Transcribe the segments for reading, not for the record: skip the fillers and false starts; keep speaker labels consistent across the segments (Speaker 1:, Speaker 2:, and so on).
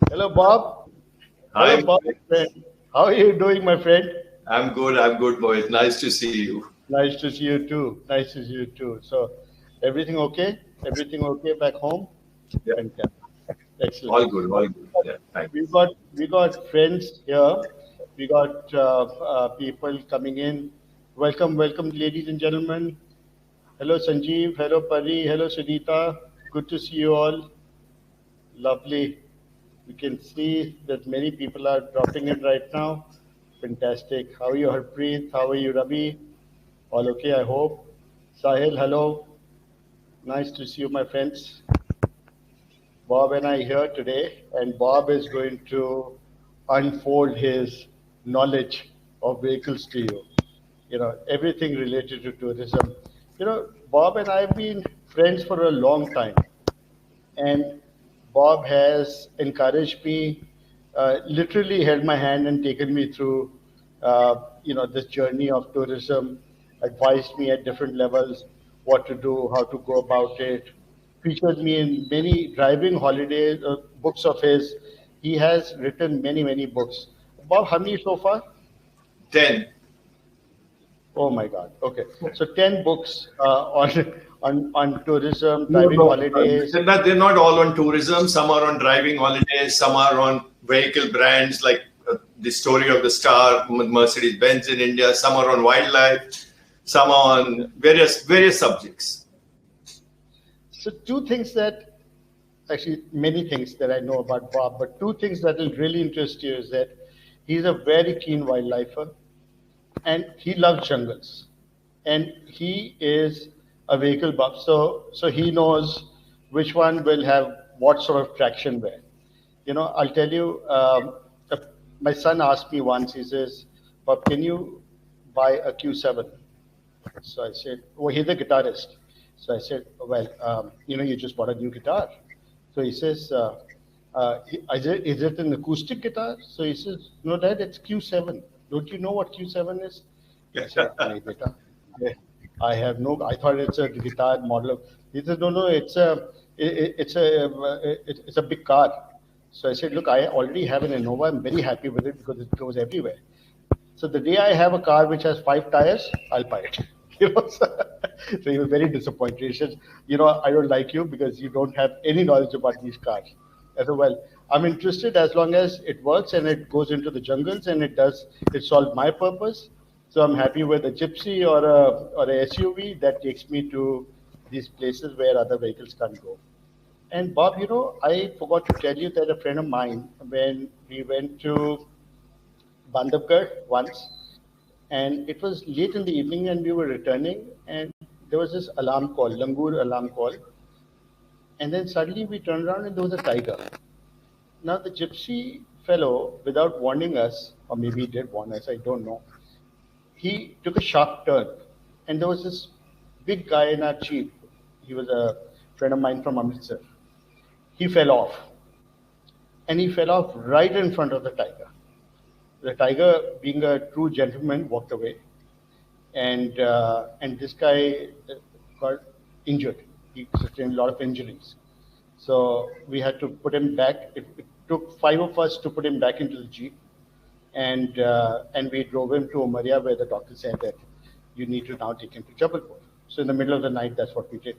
Speaker 1: Hello, Bob. Hello,
Speaker 2: Hi,
Speaker 1: Bob. Friend. How are you doing, my friend?
Speaker 2: I'm good. I'm good, boys. Nice to see you.
Speaker 1: Nice to see you too. Nice to see you too. So, everything okay? Everything okay back home?
Speaker 2: Yeah,
Speaker 1: Fantastic. Excellent.
Speaker 2: all good, all good. Yeah, thanks.
Speaker 1: We got friends here. We got people coming in. Welcome, welcome, ladies and gentlemen. Hello, Sanjeev. Hello, Pari. Hello, Sunita. Good to see you all. Lovely. We can see that many people are dropping in right now. Fantastic. How are you, Harpreet? How are you, Ravi? All okay, I hope. Sahil, hello. Nice to see you, my friends. Bob and I here today, and Bob is going to unfold his knowledge of vehicles to you. Everything related to tourism. Bob and I have been friends for a long time, and Bob has encouraged me, literally held my hand and taken me through, this journey of tourism, advised me at different levels what to do, how to go about it, featured me in many driving holidays, books of his. He has written many, many books. Bob, how many so far?
Speaker 2: 10.
Speaker 1: Oh my God. Okay. So 10 books on tourism,
Speaker 2: No,
Speaker 1: driving
Speaker 2: no.
Speaker 1: holidays.
Speaker 2: They're not all on tourism. Some are on driving holidays. Some are on vehicle brands like the story of the star, Mercedes Benz in India. Some are on wildlife. Some are on various subjects.
Speaker 1: So two things that actually many things that I know about Bob, but two things that will really interest you is that he's a very keen wildlifer and he loves jungles, and he is a vehicle buff. So he knows which one will have what sort of traction where. I'll tell you. Uh, my son asked me once. He says, "Bob, can you buy a Q7?" So I said, "Oh, he's a guitarist." So I said, "Well, you just bought a new guitar." So he says, "Is it an acoustic guitar?" So he says, "No, Dad, it's Q7. Don't you know what Q7 is?" I said, "Nahi, beta. I I have no. I thought it's a guitar model." He said, "No, no, it's a big car." So I said, "Look, I already have an Innova. I'm very happy with it because it goes everywhere. So the day I have a car which has five tires, I'll buy it." So he was very disappointed. He says, "I don't like you because you don't have any knowledge about these cars." I said, "Well, I'm interested as long as it works and it goes into the jungles and it solves my purpose. So I'm happy with a gypsy or a SUV that takes me to these places where other vehicles can't go." And Bob, I forgot to tell you that a friend of mine, when we went to Bandhavgarh once, and it was late in the evening, and we were returning, and there was this alarm call, Langur alarm call, and then suddenly we turned around and there was a tiger. Now the gypsy fellow, without warning us, or maybe he did warn us, I don't know, he took a sharp turn, and there was this big guy in our jeep. He was a friend of mine from Amritsar. He fell off, and he fell off right in front of the tiger. The tiger, being a true gentleman, walked away, and this guy got injured. He sustained a lot of injuries. So we had to put him back. It took five of us to put him back into the jeep, and we drove him to Umaria, where the doctor said that you need to now take him to Jabalpur. So in the middle of the night, that's what we did.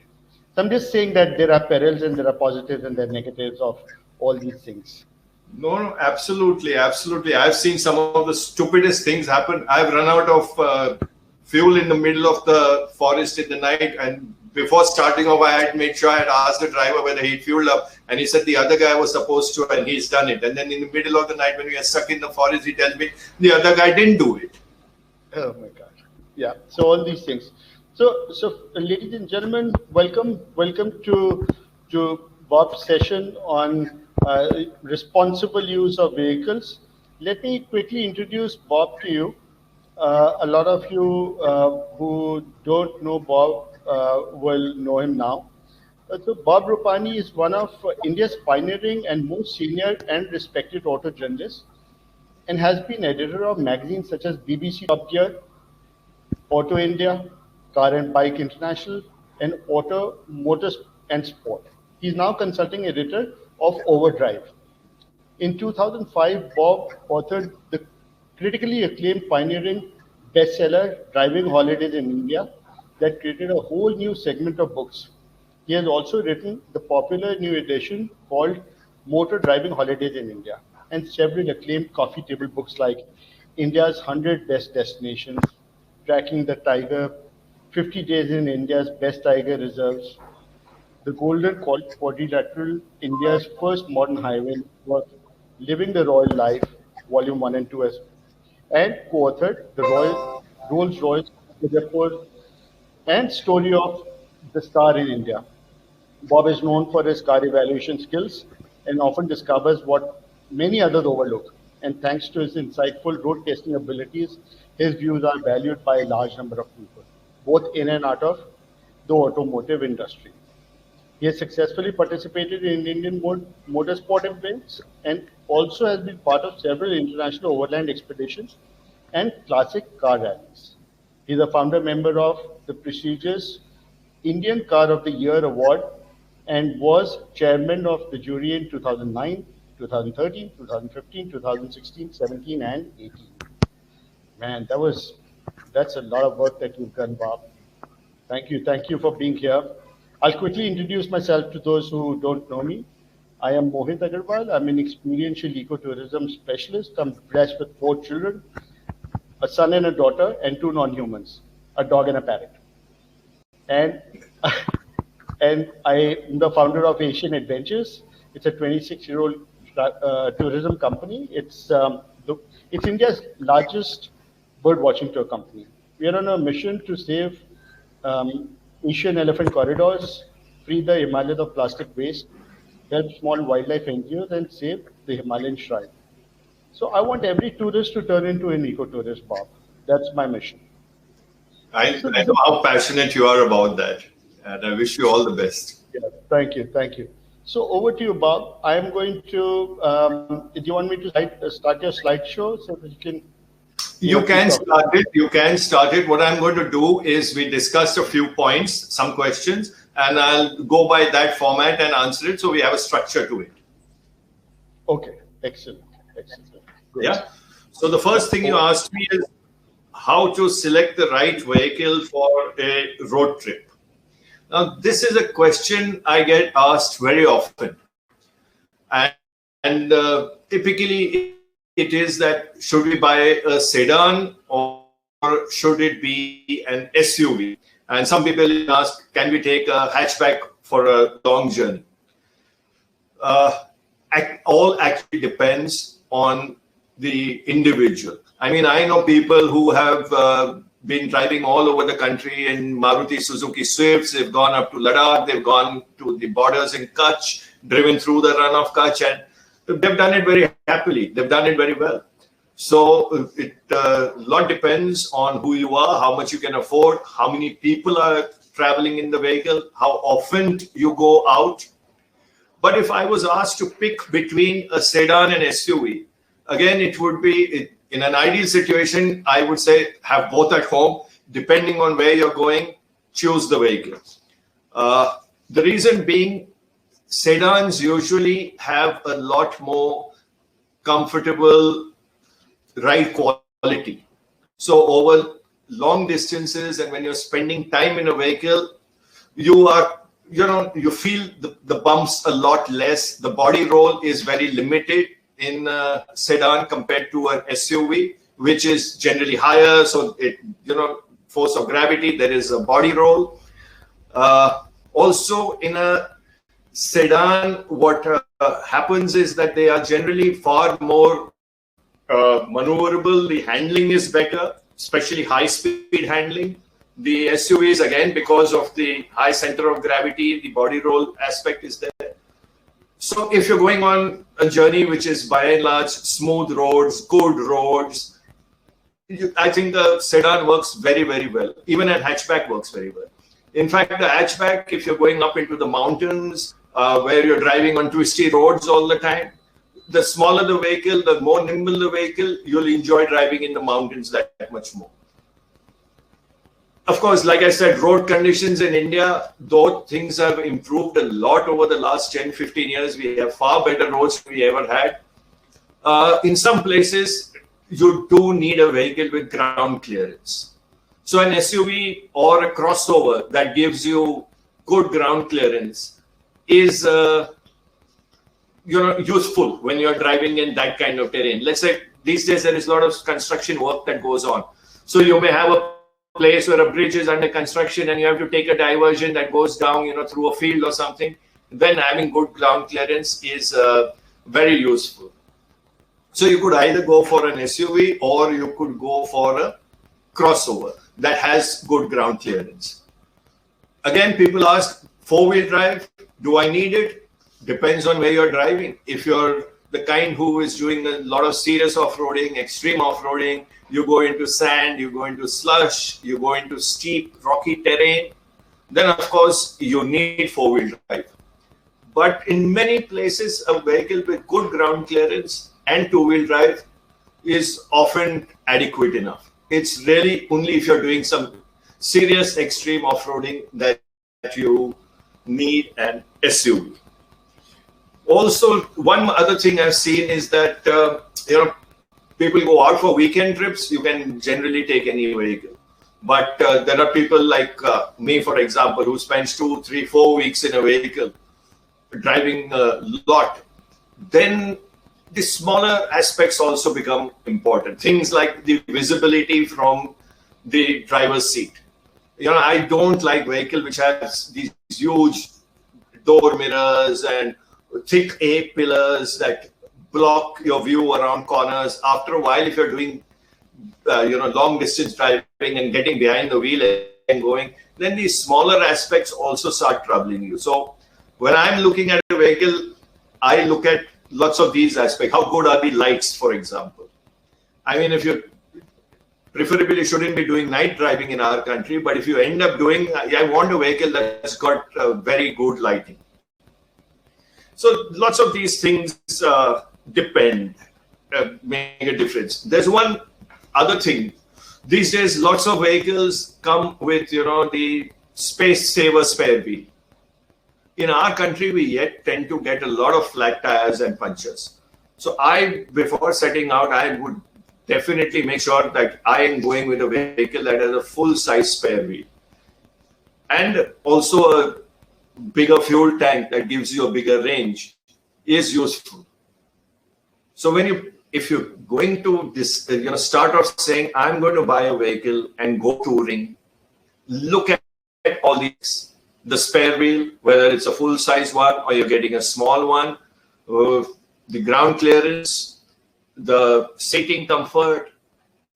Speaker 1: So I'm just saying that there are perils and there are positives and there are negatives of all these things.
Speaker 2: No, no, absolutely, absolutely. I've seen some of the stupidest things happen. I've run out of fuel in the middle of the forest in the night, and before starting off, I had made sure I had asked the driver whether he'd fueled up, and he said the other guy was supposed to, and he's done it. And then in the middle of the night, when we are stuck in the forest, he tells me the other guy didn't do it.
Speaker 1: Oh my God. Yeah. So all these things. So, ladies and gentlemen, welcome to Bob's session on responsible use of vehicles. Let me quickly introduce Bob to you. A lot of you who don't know Bob will know him now. So Bob Rupani is one of India's pioneering and most senior and respected auto journalists, and has been editor of magazines such as BBC Top Gear, Auto India, Car and Bike International, and Auto Motors and Sport. He's now consulting editor of Overdrive. In 2005, Bob authored the critically acclaimed pioneering bestseller Driving Holidays in India that created a whole new segment of books. He has also written the popular new edition called Motor Driving Holidays in India and several acclaimed coffee table books like India's 100 Best Destinations, Tracking the Tiger, 50 Days in India's Best Tiger Reserves, The Golden Quadrilateral, India's first modern highway network, Living the Royal Life, Volume 1 and 2 as and co-authored the Rolls-Royce Singapore and Story of the Star in India. Bob is known for his car evaluation skills and often discovers what many others overlook. And thanks to his insightful road testing abilities, his views are valued by a large number of people, both in and out of the automotive industry. He has successfully participated in Indian motorsport events and also has been part of several international overland expeditions and classic car rallies. He is a founder member of the prestigious Indian Car of the Year award and was chairman of the jury in 2009, 2013, 2015, 2016, 17, and 18. Man, that's a lot of work that you've done, Bob. Thank you for being here. I'll quickly introduce myself to those who don't know me. I am Mohit Agarwal. I'm an experiential ecotourism specialist. I'm blessed with 4 children, a son and a daughter, and 2 non-humans, a dog and a parrot. And and I am the founder of Asian Adventures. It's a 26-year-old tourism company. It's India's largest bird watching tour company. We are on a mission to save Asian elephant corridors, free the Himalayas of plastic waste, help small wildlife NGOs, and save the Himalayan shrine. So I want every tourist to turn into an eco-tourist, Bob. That's my mission.
Speaker 2: I know how passionate you are about that, and I wish you all the best.
Speaker 1: Yeah, thank you. So over to you, Bob. I am going to. Do you want me to start your slideshow so that you can?
Speaker 2: You can start it. You can start it. What I'm going to do is we discussed a few points, some questions, and I'll go by that format and answer it. So we have a structure to it.
Speaker 1: Okay, excellent. Good.
Speaker 2: Yeah. So the first thing you asked me is how to select the right vehicle for a road trip. Now, this is a question I get asked very often. And typically it is that should we buy a sedan or should it be an SUV? And some people ask, can we take a hatchback for a long journey? All actually depends on the individual. I mean, I know people who have been driving all over the country in Maruti Suzuki Swifts. They've gone up to Ladakh. They've gone to the borders in Kutch, driven through the run of Kutch, and they've done it very happily. They've done it very well. So it a lot depends on who you are, how much you can afford, how many people are traveling in the vehicle, how often you go out. But if I was asked to pick between a sedan and SUV, again, it would be, in an ideal situation, I would say have both at home. Depending on where you're going, choose the vehicle. The reason being, sedans usually have a lot more comfortable ride quality. So over long distances and when you're spending time in a vehicle, you feel the bumps a lot less. The body roll is very limited in a sedan compared to an SUV, which is generally higher. So force of gravity, there is a body roll. Also in a sedan, what happens is that they are generally far more maneuverable. The handling is better, especially high speed handling. The SUVs, again, because of the high center of gravity, the body roll aspect is there. So if you're going on a journey which is by and large smooth roads, good roads, I think the sedan works very, very well. Even a hatchback works very well. In fact, the hatchback, if you're going up into the mountains, where you're driving on twisty roads all the time, the smaller the vehicle, the more nimble the vehicle, you'll enjoy driving in the mountains that much more. Of course, like I said, road conditions in India, though things have improved a lot over the last 10, 15 years, we have far better roads than we ever had. In some places, you do need a vehicle with ground clearance. So an SUV or a crossover that gives you good ground clearance is useful when you're driving in that kind of terrain. Let's say these days there is a lot of construction work that goes on. So you may have a place where a bridge is under construction and you have to take a diversion that goes down, through a field or something. Then having good ground clearance is very useful. So you could either go for an SUV or you could go for a crossover that has good ground clearance. Again, people ask, four-wheel drive, do I need it? Depends on where you're driving. If you're the kind who is doing a lot of serious off-roading, extreme off-roading, you go into sand, you go into slush, you go into steep, rocky terrain, then of course you need four-wheel drive. But in many places, a vehicle with good ground clearance and two-wheel drive is often adequate enough. It's really only if you're doing some serious extreme off-roading that you need an SUV. Also, one other thing I've seen is that people go out for weekend trips. You can generally take any vehicle, but there are people like me, for example, who spends 2, 3, 4 weeks in a vehicle driving a lot. Then the smaller aspects also become important. Things like the visibility from the driver's seat. I don't like vehicle which has these huge door mirrors and thick A-pillars that block your view around corners. After a while, if you're doing long distance driving and getting behind the wheel and going, then these smaller aspects also start troubling you. So when I'm looking at a vehicle, I look at lots of these aspects. How good are the lights, for example? I mean, if you preferably shouldn't be doing night driving in our country, but if you end up doing, I want a vehicle that's got very good lighting. So lots of these things depend, make a difference. There's one other thing. These days, lots of vehicles come with, the space saver spare wheel. In our country, we yet tend to get a lot of flat tires and punctures. So before setting out, I would definitely make sure that I am going with a vehicle that has a full-size spare wheel. And also a bigger fuel tank that gives you a bigger range is useful. So if you're going to start off saying, I'm going to buy a vehicle and go touring, look at all these. The spare wheel, whether it's a full-size one or you're getting a small one, the ground clearance, the seating comfort,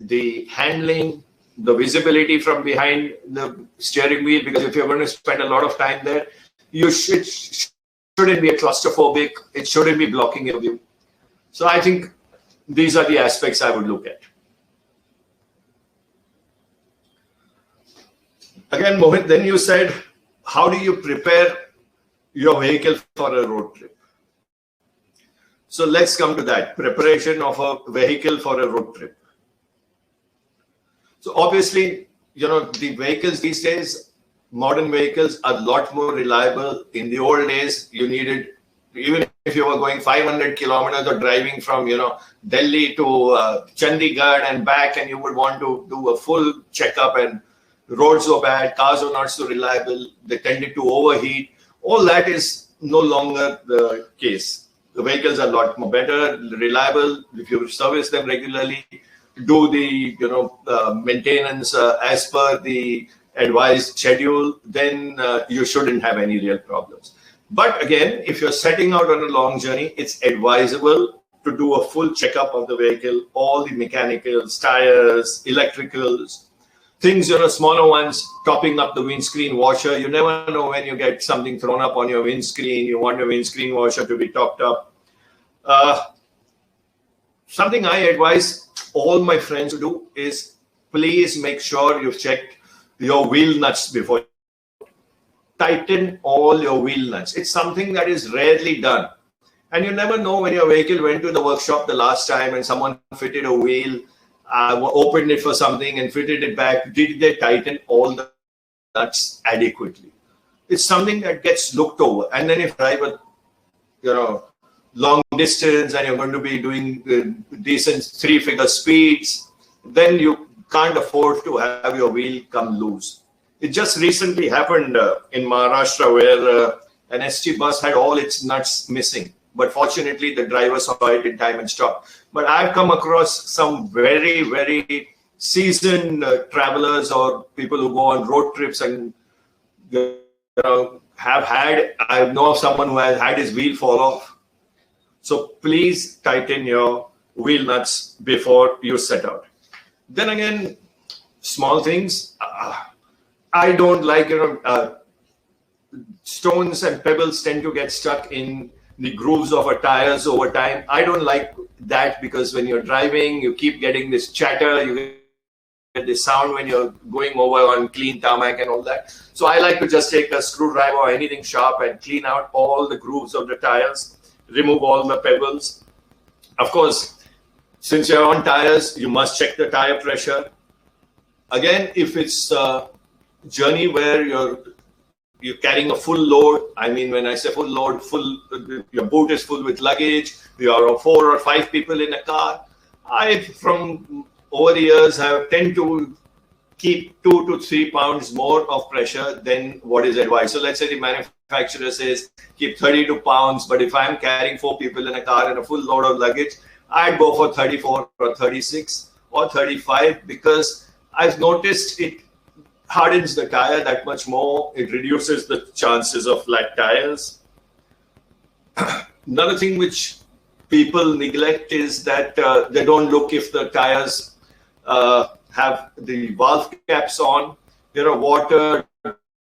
Speaker 2: the handling, the visibility from behind the steering wheel, because if you're going to spend a lot of time there, you shouldn't be a claustrophobic. It shouldn't be blocking your view. So I think these are the aspects I would look at. Again, Mohit, then you said, how do you prepare your vehicle for a road trip? So let's come to that, preparation of a vehicle for a road trip. So obviously, the vehicles these days, modern vehicles are a lot more reliable. In the old days, you needed, even if you were going 500 kilometers or driving from, Delhi to Chandigarh and back, and you would want to do a full checkup, and roads were bad, cars were not so reliable, they tended to overheat. All that is no longer the case. The vehicles are a lot more better, reliable. If you service them regularly, do the maintenance as per the advised schedule, then you shouldn't have any real problems. But again, if you're setting out on a long journey, it's advisable to do a full checkup of the vehicle, all the mechanicals, tires, electricals, things, smaller ones, topping up the windscreen washer. You never know when you get something thrown up on your windscreen. You want your windscreen washer to be topped up. Something I advise all my friends to do is please make sure you've checked your wheel nuts before. Tighten all your wheel nuts. It's something that is rarely done. And you never know when your vehicle went to the workshop the last time and someone fitted a wheel, opened it for something and fitted it back. Did they tighten all the nuts adequately? It's something that gets looked over. And then if driver, long distance and you're going to be doing decent 3-figure speeds, then you can't afford to have your wheel come loose. It just recently happened in Maharashtra where an ST bus had all its nuts missing. But fortunately, the driver saw it in time and stopped. But I've come across some very, very seasoned travelers or people who go on road trips and I know of someone who has had his wheel fall off. So please tighten your wheel nuts before you set out. Then again, small things. I don't like, stones and pebbles tend to get stuck in the grooves of our tires over time. I don't like that because when you're driving, you keep getting this chatter, you get this sound when you're going over on clean tarmac and all that. So I like to just take a screwdriver or anything sharp and clean out all the grooves of the tires, remove all the pebbles. Of course, since you're on tires, you must check the tire pressure. Again, if it's a journey where you're carrying a full load, I mean, when I say full load, your boot is full with luggage, you are 4 or 5 people in a car. From over the years, I tend to keep 2 to 3 pounds more of pressure than what is advised. So let's say the manufacturer says keep 32 pounds, but if I'm carrying 4 people in a car and a full load of luggage, I'd go for 34 or 36 or 35 because I've noticed it hardens the tire that much more. It reduces the chances of flat tires. Another thing which people neglect is that they don't look if the tires have the valve caps on. Water,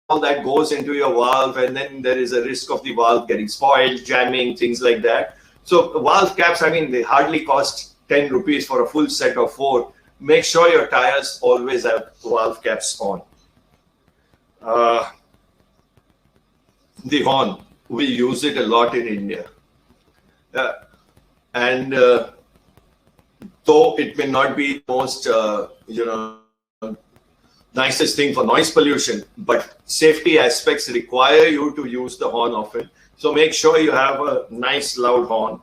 Speaker 2: all that goes into your valve, and then there is a risk of the valve getting spoiled, jamming, things like that. So valve caps, I mean, they hardly cost 10 rupees for a full set of 4. Make sure your tires always have valve caps on. The horn, we use it a lot in India. And though it may not be the most, nicest thing for noise pollution, but safety aspects require you to use the horn often. So make sure you have a nice loud horn.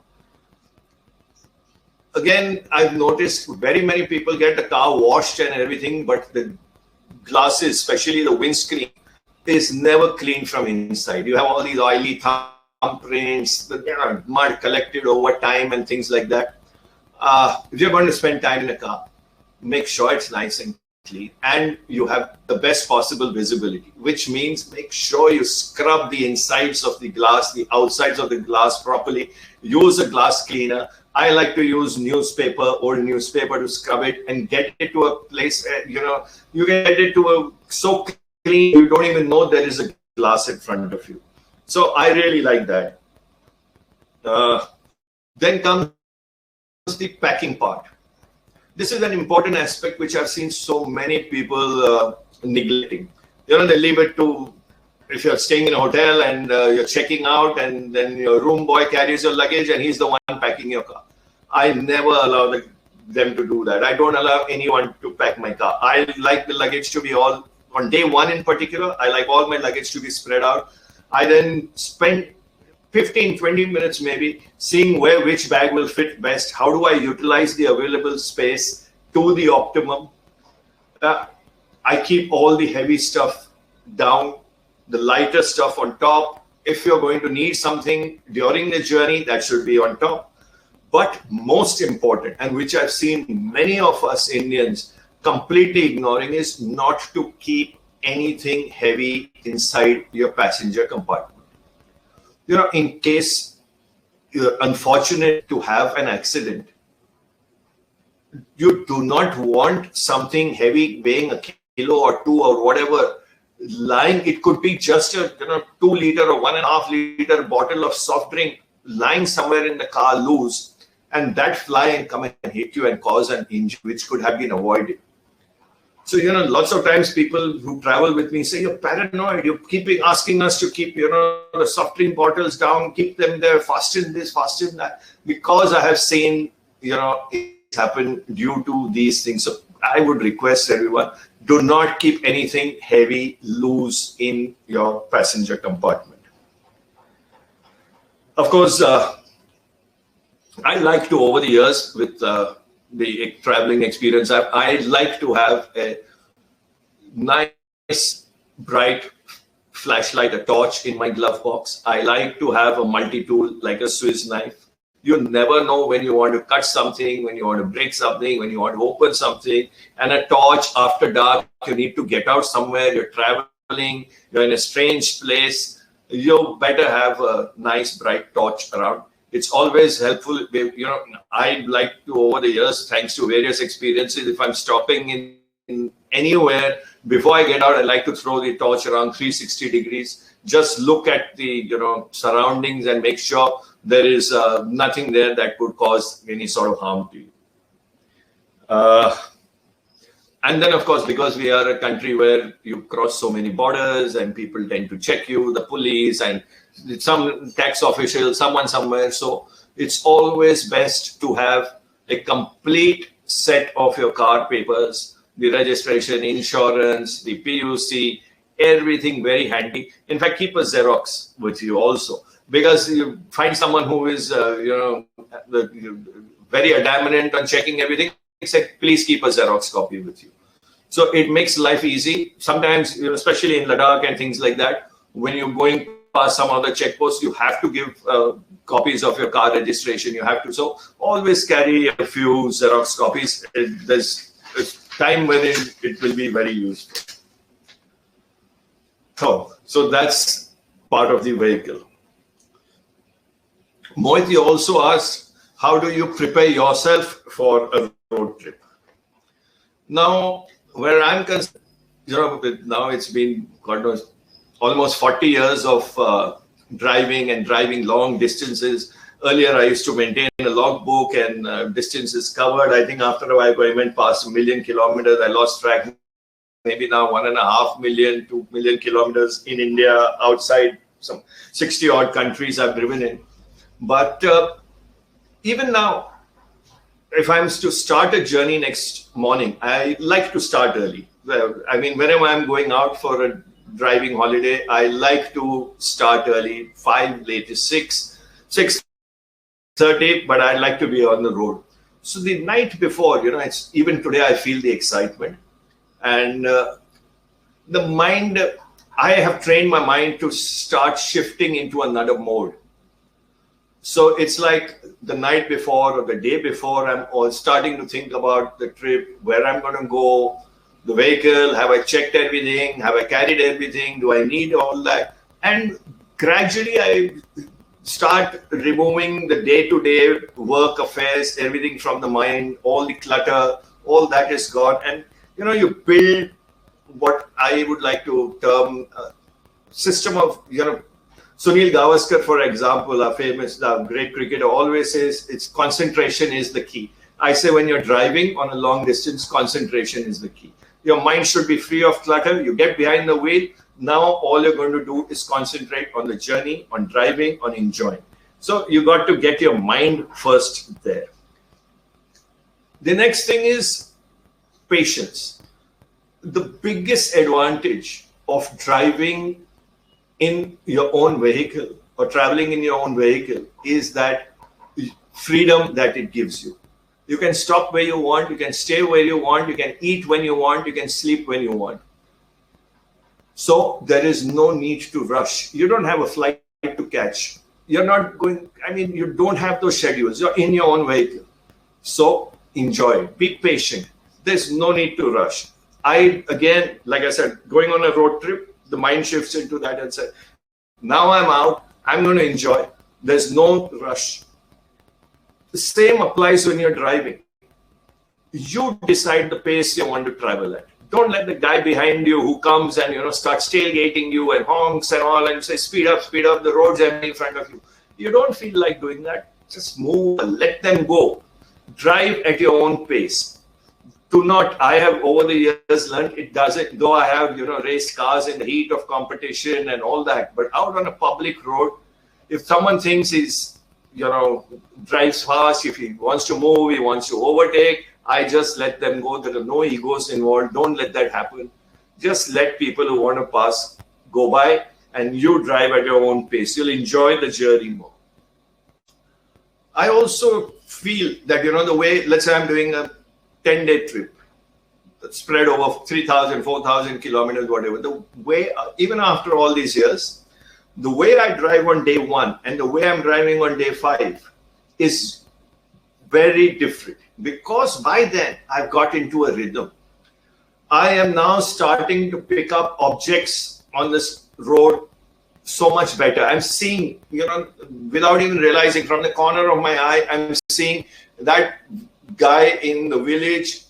Speaker 2: Again, I've noticed very many people get the car washed and everything, but the glasses, especially the windscreen, is never clean from inside. You have all these oily thumbprints, mud collected over time and things like that. If you're going to spend time in a car, make sure it's nice and clean and you have the best possible visibility, which means make sure you scrub the insides of the glass, the outsides of the glass properly. Use a glass cleaner. I like to use old newspaper to scrub it and get it to a place, you get it to so clean, you don't even know there is a glass in front of you. So I really like that. Then comes the packing part. This is an important aspect which I've seen so many people neglecting. They leave it to, if you're staying in a hotel and you're checking out and then your room boy carries your luggage and he's the one packing your car. I never allow them to do that. I don't allow anyone to pack my car. I like the luggage to be all, on day one in particular, I like all my luggage to be spread out. I then spend 15-20 minutes maybe seeing which bag will fit best. How do I utilize the available space to the optimum? I keep all the heavy stuff down, the lighter stuff on top. If you're going to need something during the journey, that should be on top. But most important, and which I've seen many of us Indians completely ignoring, is not to keep anything heavy inside your passenger compartment. In case you're unfortunate to have an accident, you do not want something heavy weighing a kilo or 2 or whatever lying. It could be just a 2 liter or 1.5 liter bottle of soft drink lying somewhere in the car loose, and that fly and come and hit you and cause an injury which could have been avoided. So, lots of times people who travel with me say, you're paranoid. You're asking us to keep, the soft drink bottles down, keep them there, fasten this, fasten that. Because I have seen, it happen due to these things. So I would request everyone, do not keep anything heavy loose in your passenger compartment. Of course, I like to, over the years, with the traveling experience, I like to have a nice, bright flashlight, a torch in my glove box. I like to have a multi-tool like a Swiss knife. You never know when you want to cut something, when you want to break something, when you want to open something. And a torch after dark, you need to get out somewhere, you're traveling, you're in a strange place. You better have a nice bright torch around. It's always helpful. I like to, over the years, thanks to various experiences, if I'm stopping in anywhere, before I get out, I like to throw the torch around 360 degrees. Just look at the surroundings and make sure there is nothing there that could cause any sort of harm to you. And then, of course, because we are a country where you cross so many borders and people tend to check you, the police and some tax official, someone somewhere. So it's always best to have a complete set of your car papers, the registration, insurance, the PUC, everything very handy. In fact, keep a Xerox with you also, because you find someone who is, very adamant on checking everything. Say, please keep a Xerox copy with you. So it makes life easy. Sometimes, especially in Ladakh and things like that, when you're going past some other checkposts, you have to give copies of your car registration. You have to. So always carry a few Xerox copies. There's time when it will be very useful. So that's part of the vehicle. Mohit, you also asked, how do you prepare yourself for a road trip? Now, where I'm concerned, now it's been, God knows, almost 40 years of driving and driving long distances. Earlier, I used to maintain a logbook and distances covered. I think after a while, I went past 1 million kilometers. I lost track. Maybe now 1.5 million, 2 million kilometers in India, outside some 60 odd countries I've driven in. But even now, if I'm to start a journey next morning, I like to start early. I mean, whenever I'm going out for a driving holiday, I like to start early, 5, latest 6, 6:30, but I like to be on the road. So the night before, it's even today, I feel the excitement. And the mind, I have trained my mind to start shifting into another mode. So it's like the night before or the day before, I'm all starting to think about the trip, where I'm going to go, the vehicle, have I checked everything, have I carried everything, do I need all that? And gradually I start removing the day-to-day work affairs, everything from the mind, all the clutter, all that is gone. And you build what I would like to term a system of, Sunil Gavaskar, for example, our famous, great cricketer, always says it's concentration is the key. I say when you're driving on a long distance, concentration is the key. Your mind should be free of clutter. You get behind the wheel. Now all you're going to do is concentrate on the journey, on driving, on enjoying. So you got to get your mind first there. The next thing is patience. The biggest advantage of driving in your own vehicle or traveling in your own vehicle is that freedom that it gives you. You can stop where you want, you can stay where you want, you can eat when you want, you can sleep when you want. So there is no need to rush. You don't have a flight to catch. You're not going, you don't have those schedules. You're in your own vehicle. So enjoy, be patient. There's no need to rush. Again, like I said, going on a road trip, the mind shifts into that and says, now I'm out, I'm going to enjoy. There's no rush. The same applies when you're driving. You decide the pace you want to travel at. Don't let the guy behind you who comes and starts tailgating you and honks and all and say, speed up, the road's empty in front of you. You don't feel like doing that. Just move, let them go. Drive at your own pace. Do not, I have over the years learned it doesn't, though I have, raced cars in the heat of competition and all that, but out on a public road, if someone thinks he's, drives fast, if he wants to move, he wants to overtake, I just let them go. There are no egos involved. Don't let that happen. Just let people who want to pass go by and you drive at your own pace. You'll enjoy the journey more. I also feel that, the way, let's say I'm doing a 10-day trip, spread over 3,000, 4,000 kilometers, whatever, the way, even after all these years, the way I drive on day 1 and the way I'm driving on day 5 is very different, because by then I've got into a rhythm. I am now starting to pick up objects on this road so much better. I'm seeing, without even realizing, from the corner of my eye, I'm seeing that guy in the village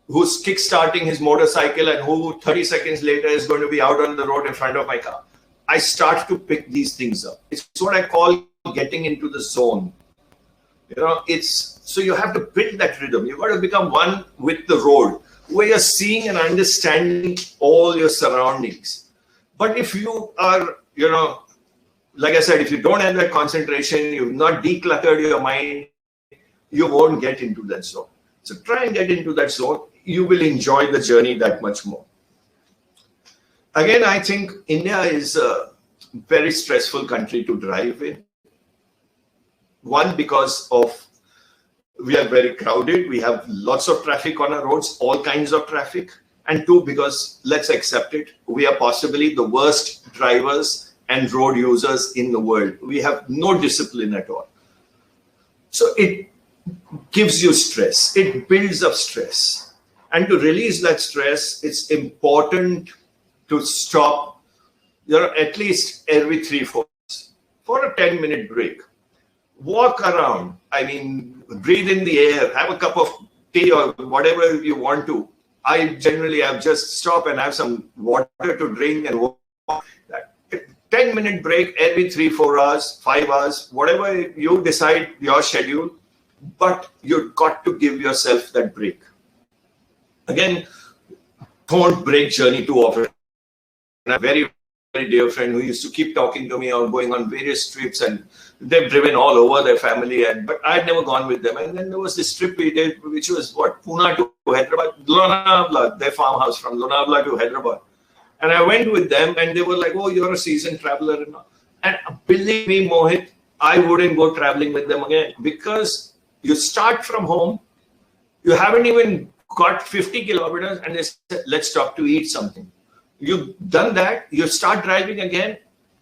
Speaker 2: who's kick-starting his motorcycle and who 30 seconds later is going to be out on the road in front of my car. I start to pick these things up. It's what I call getting into the zone. So you have to build that rhythm. You've got to become one with the road, where you're seeing and understanding all your surroundings. But if you are, like I said, if you don't have that concentration, you've not decluttered your mind, you won't get into that zone. So try and get into that zone. You will enjoy the journey that much more. Again, I think India is a very stressful country to drive in. One, because we are very crowded. We have lots of traffic on our roads, all kinds of traffic. And 2, because, let's accept it, we are possibly the worst drivers and road users in the world. We have no discipline at all. So it gives you stress. It builds up stress. And to release that stress, it's important to stop, at least every 3-4 hours for a 10-minute break. Walk around. Breathe in the air, have a cup of tea or whatever you want to. I generally have just stop and have some water to drink and walk. That 10-minute break every 3-4 hours, 5 hours, whatever you decide your schedule, but you've got to give yourself that break. Again, don't break journey too often. A very, very dear friend who used to keep talking to me or going on various trips, and they've driven all over their family, but I'd never gone with them. And then there was this trip we did, which was Pune to Hyderabad, Lonavala, their farmhouse, from Lonavala to Hyderabad. And I went with them, and they were like, "Oh, you're a seasoned traveler." And believe me, Mohit, I wouldn't go traveling with them again, because you start from home, you haven't even got 50 kilometers, and they said, "Let's stop to eat something." You've done that, you start driving again,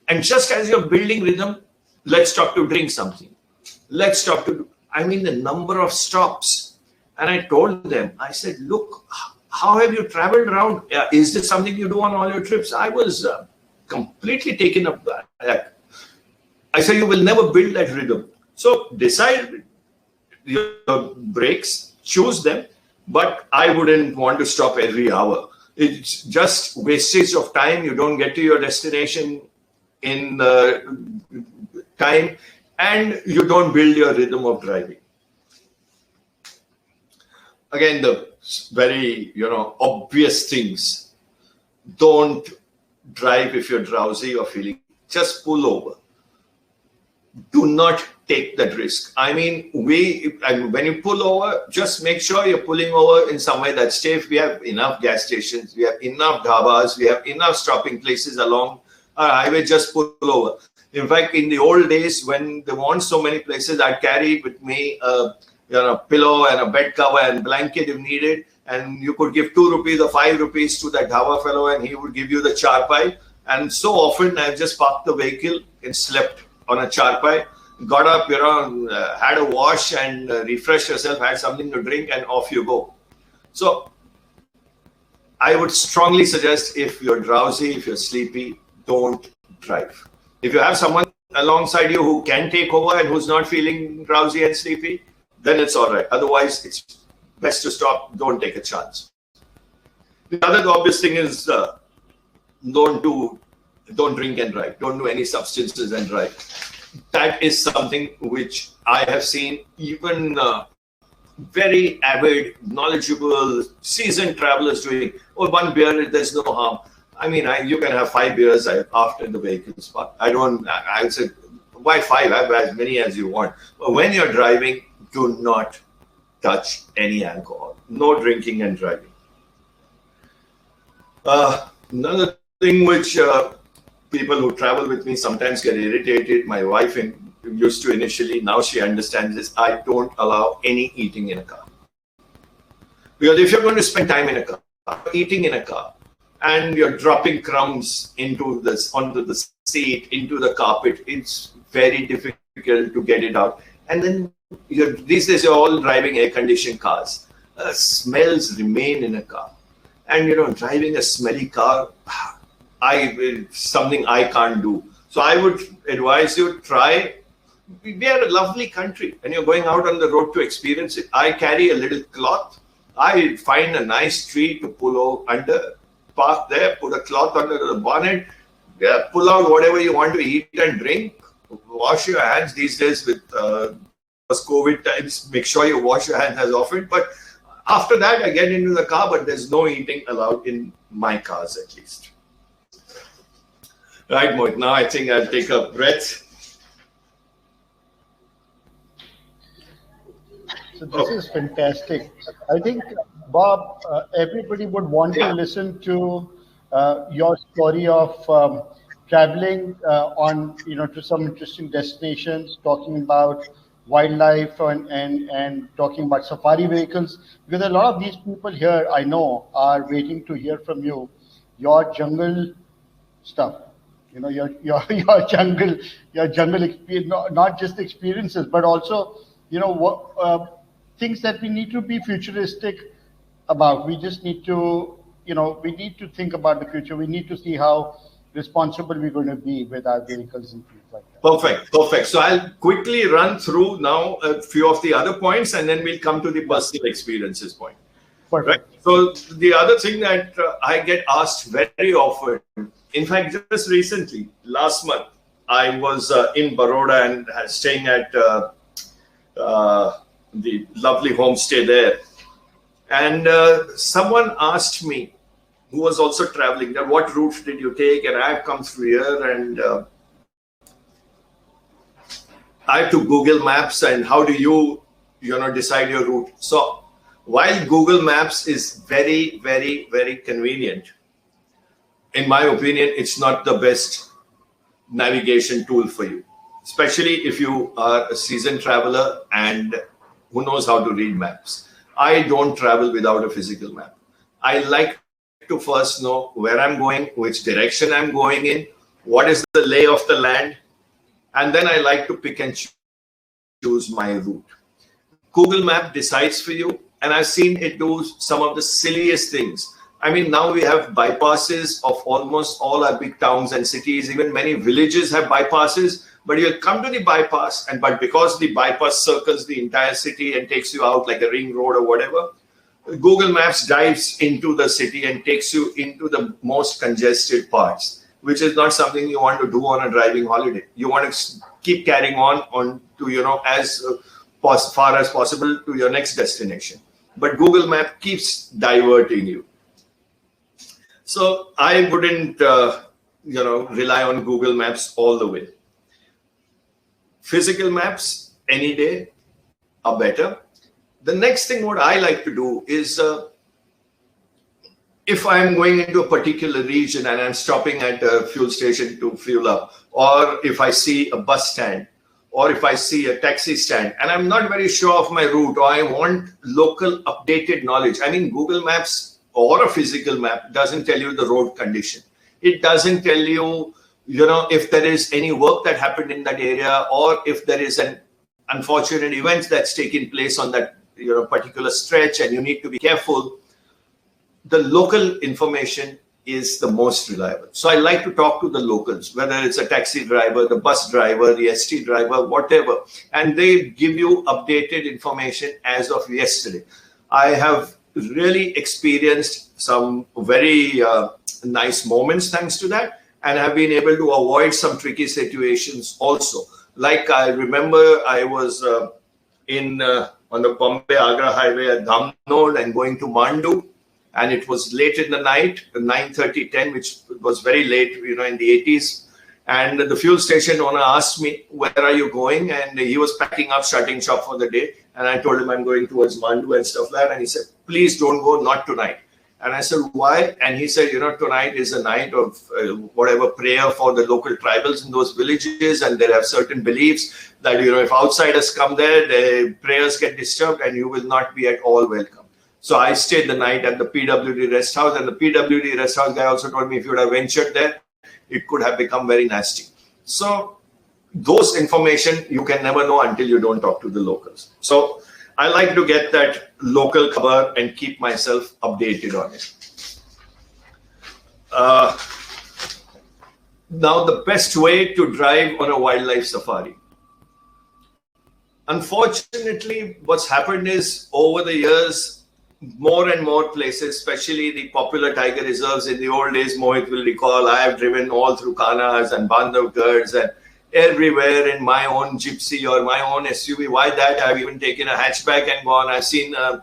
Speaker 2: and just as you're building rhythm, let's stop to drink something. Let's stop to, the number of stops. And I told them, I said, "Look, how have you traveled around? Is this something you do on all your trips?" I was completely taken up by that. I said, "You will never build that rhythm." So decide your breaks, choose them, but I wouldn't want to stop every hour. It's just wastage of time. You don't get to your destination in time, and you don't build your rhythm of driving. Again, the very, obvious things. Don't drive if you're drowsy or feeling. Just pull over. Do not take that risk. When you pull over, just make sure you're pulling over in somewhere that's safe. We have enough gas stations, we have enough dhabas, we have enough stopping places along our highway. Just pull over. In fact, in the old days, when there weren't so many places, I'd carry with me a pillow and a bed cover and blanket if needed, and you could give 2 rupees or 5 rupees to that dhaba fellow, and he would give you the charpai. And so often I've just parked the vehicle and slept on a charpai, got up, had a wash and refreshed yourself, had something to drink, and off you go. So I would strongly suggest, if you're drowsy, if you're sleepy, don't drive. If you have someone alongside you who can take over and who's not feeling drowsy and sleepy, then it's all right. Otherwise, it's best to stop. Don't take a chance. The other obvious thing is don't drink and drive. Don't do any substances and drive. That is something which I have seen even very avid, knowledgeable, seasoned travelers doing. Oh, 1 beer, there's no harm. You can have 5 beers after the vehicle's parked. I said, why 5? Have as many as you want. But when you're driving, do not touch any alcohol. No drinking and driving. Another thing which people who travel with me sometimes get irritated, my wife in used to initially. Now she understands this. I don't allow any eating in a car. Because if you're going to spend time in a car, eating in a car, and you're dropping crumbs onto the seat, into the carpet, it's very difficult to get it out. And then these days you're all driving air-conditioned cars. Smells remain in a car. And driving a smelly car, something I can't do. So I would advise you, try. We are a lovely country, and you're going out on the road to experience it. I carry a little cloth. I find a nice tree to pull under, park there, put a cloth under the bonnet, pull out whatever you want to eat and drink. Wash your hands these days with COVID times. Make sure you wash your hands as often. But after that, I get into the car, but there's no eating allowed in my cars, at least. Right, Mohit. Now I think I'll take a breath.
Speaker 1: So this is fantastic. I think, Bob, everybody would want to listen to your story of traveling to some interesting destinations, talking about wildlife and talking about safari vehicles. Because a lot of these people here, I know, are waiting to hear from you your jungle stuff. Your jungle experience, not just experiences, but also what things that we need to be futuristic about. We just need to we need to think about the future. We need to see how responsible we're going to be with our vehicles and things like that.
Speaker 2: Perfect. So I'll quickly run through now a few of the other points, and then we'll come to the personal experiences point.
Speaker 1: Perfect.
Speaker 2: Right? So the other thing that I get asked very often, in fact, just recently, last month, I was in Baroda and staying at the lovely homestay there. And someone asked me, who was also traveling, that what route did you take? And I've come through here, and I have to Google Maps, and how do you decide your route? So while Google Maps is very, very, very convenient, in my opinion, it's not the best navigation tool for you, especially if you are a seasoned traveler and who knows how to read maps. I don't travel without a physical map. I like to first know where I'm going, which direction I'm going in, what is the lay of the land, and then I like to pick and choose my route. Google Map decides for you, and I've seen it do some of the silliest things. I mean, now we have bypasses of almost all our big towns and cities. Even many villages have bypasses, but you'll come to the bypass, but because the bypass circles the entire city and takes you out like a ring road or whatever, Google Maps dives into the city and takes you into the most congested parts, which is not something you want to do on a driving holiday. You want to keep carrying on to, as far as possible to your next destination. But Google Map keeps diverting you. So I wouldn't, rely on Google Maps all the way. Physical maps any day are better. The next thing what I like to do is, if I'm going into a particular region and I'm stopping at a fuel station to fuel up, or if I see a bus stand, or if I see a taxi stand, and I'm not very sure of my route, or I want local updated knowledge. I mean, Google Maps or a physical map doesn't tell you the road condition. It doesn't tell you, if there is any work that happened in that area, or if there is an unfortunate event that's taken place on that particular stretch, and you need to be careful. The local information is the most reliable. So I like to talk to the locals, whether it's a taxi driver, the bus driver, the ST driver, whatever, and they give you updated information as of yesterday. I have really experienced some very nice moments thanks to that, and have been able to avoid some tricky situations also. Like I remember I was on the Bombay-Agra highway at Dhamnod and going to Mandu, and it was late in the night, 9:30, 10, which was very late, in the 80s. And the fuel station owner asked me, where are you going? And he was packing up, shutting shop for the day. And I told him I'm going towards Mandu and stuff like that. And he said, please don't go, not tonight. And I said, why? And he said, tonight is a night of whatever prayer for the local tribals in those villages, and they have certain beliefs that, if outsiders come there, the prayers get disturbed and you will not be at all welcome. So I stayed the night at the PWD rest house, and the PWD rest house guy also told me if you would have ventured there, it could have become very nasty. So those information you can never know until you don't talk to the locals. So I like to get that local cover and keep myself updated on it. Now, the best way to drive on a wildlife safari. Unfortunately, what's happened is over the years, more and more places, especially the popular tiger reserves in the old days, Mohit will recall, I have driven all through Kanas and Bandhavgarhs and everywhere in my own gypsy or my own SUV. Why that? I've even taken a hatchback and gone. I've seen a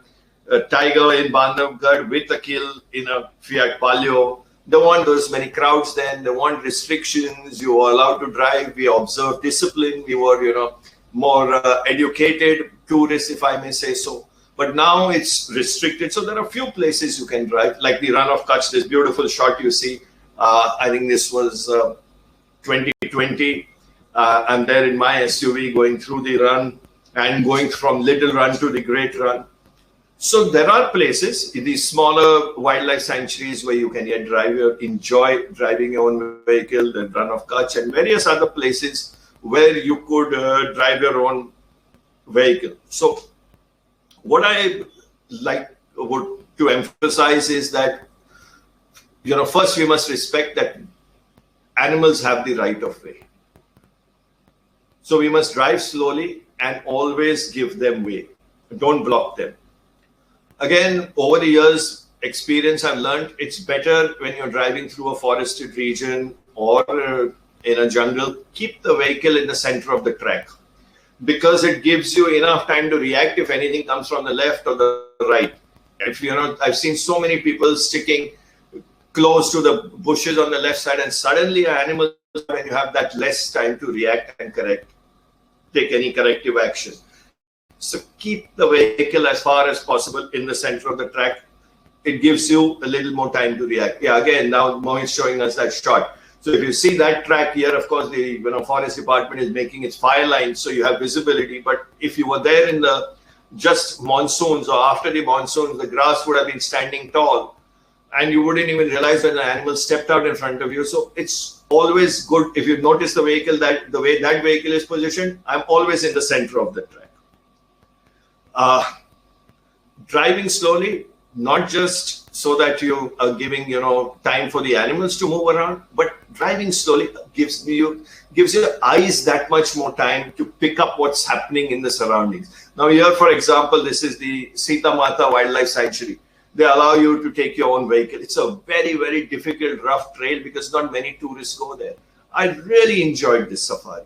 Speaker 2: tiger in Bandhavgarh with a kill in a Fiat Palio. They want those many crowds then. They want restrictions. You are allowed to drive. We observe discipline. We were, more educated tourists, if I may say so. But now it's restricted. So there are a few places you can drive, like the Run of Kutch, this beautiful shot you see. I think this was 2020. I'm there in my SUV going through the run and going from Little Run to the Great Run. So there are places in these smaller wildlife sanctuaries where you can enjoy driving your own vehicle, the Run of Kutch, and various other places where you could drive your own vehicle. So what I would to emphasize is that, first we must respect that animals have the right of way. So we must drive slowly and always give them way. Don't block them. Again, over the years, experience I've learned, it's better when you're driving through a forested region or in a jungle, keep the vehicle in the center of the track, because it gives you enough time to react if anything comes from the left or the right. If I've seen so many people sticking close to the bushes on the left side, and suddenly an animal, when you have that less time to react and take any corrective action. So keep the vehicle as far as possible in the center of the track. It gives you a little more time to react. Yeah, again, now Mohit's showing us that shot. So if you see that track here, of course, the forest department is making its fire line, so you have visibility. But if you were there in the just monsoons or after the monsoons, the grass would have been standing tall, and you wouldn't even realize when the animal stepped out in front of you. So it's always good if you notice the vehicle, that the way that vehicle is positioned, I'm always in the center of the track. Driving slowly, not just so that you are giving time for the animals to move around, but driving slowly gives your eyes that much more time to pick up what's happening in the surroundings. Now here, for example, this is the Sita Mata Wildlife Sanctuary. They allow you to take your own vehicle. It's a very, very difficult, rough trail because not many tourists go there. I really enjoyed this safari.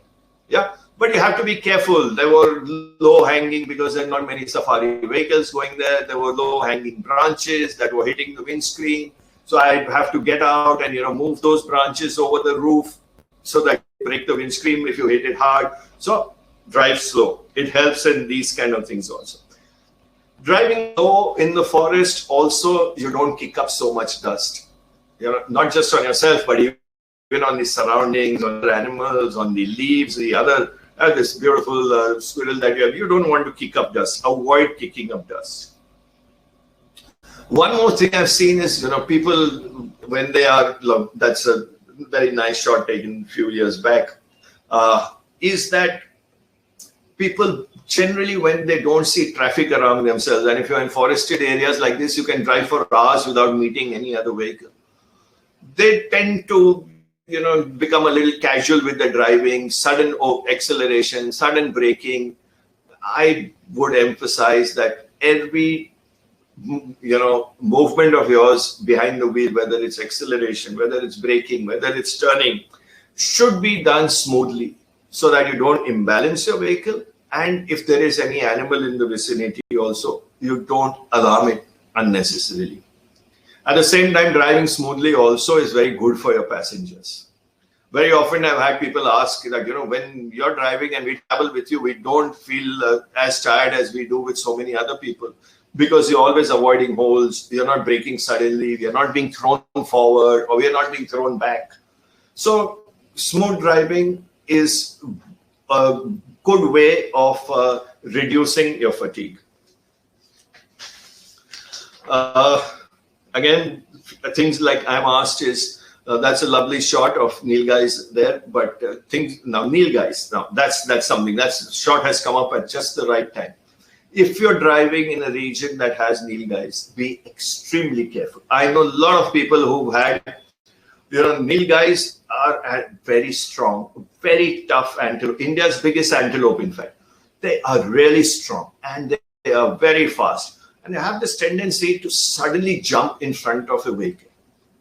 Speaker 2: Yeah, but you have to be careful. There were low-hanging, because there are not many safari vehicles going there. There were low-hanging branches that were hitting the windscreen. So I have to get out and move those branches over the roof so that you break the windscreen if you hit it hard. So drive slow. It helps in these kind of things also. Driving low in the forest also, you don't kick up so much dust. Not just on yourself, but even on the surroundings, on the animals, on the leaves, the other, this beautiful squirrel that you don't want to kick up dust. Avoid kicking up dust. One more thing I've seen is, people, when they are, that's a very nice shot taken a few years back, is that people generally, when they don't see traffic around themselves, and if you're in forested areas like this, you can drive for hours without meeting any other vehicle. They tend to, become a little casual with the driving, sudden acceleration, sudden braking. I would emphasize that every movement of yours behind the wheel, whether it's acceleration, whether it's braking, whether it's turning, should be done smoothly so that you don't imbalance your vehicle. And if there is any animal in the vicinity also, you don't alarm it unnecessarily. At the same time, driving smoothly also is very good for your passengers. Very often I've had people ask, when you're driving and we travel with you, we don't feel as tired as we do with so many other people. because you're always avoiding holes, you're not braking suddenly, you're not being thrown forward, or you're not being thrown back. So smooth driving is a good way of reducing your fatigue. Again, things like I'm asked is, that's a lovely shot of Neil guys there, but Neil guys, that's something, that's shot has come up at just the right time. If you're driving in a region that has Neil guys, be extremely careful. I know a lot of people who've had, Neil guys are very strong, very tough antelope, India's biggest antelope, in fact. They are really strong and they are very fast. And they have this tendency to suddenly jump in front of a vehicle.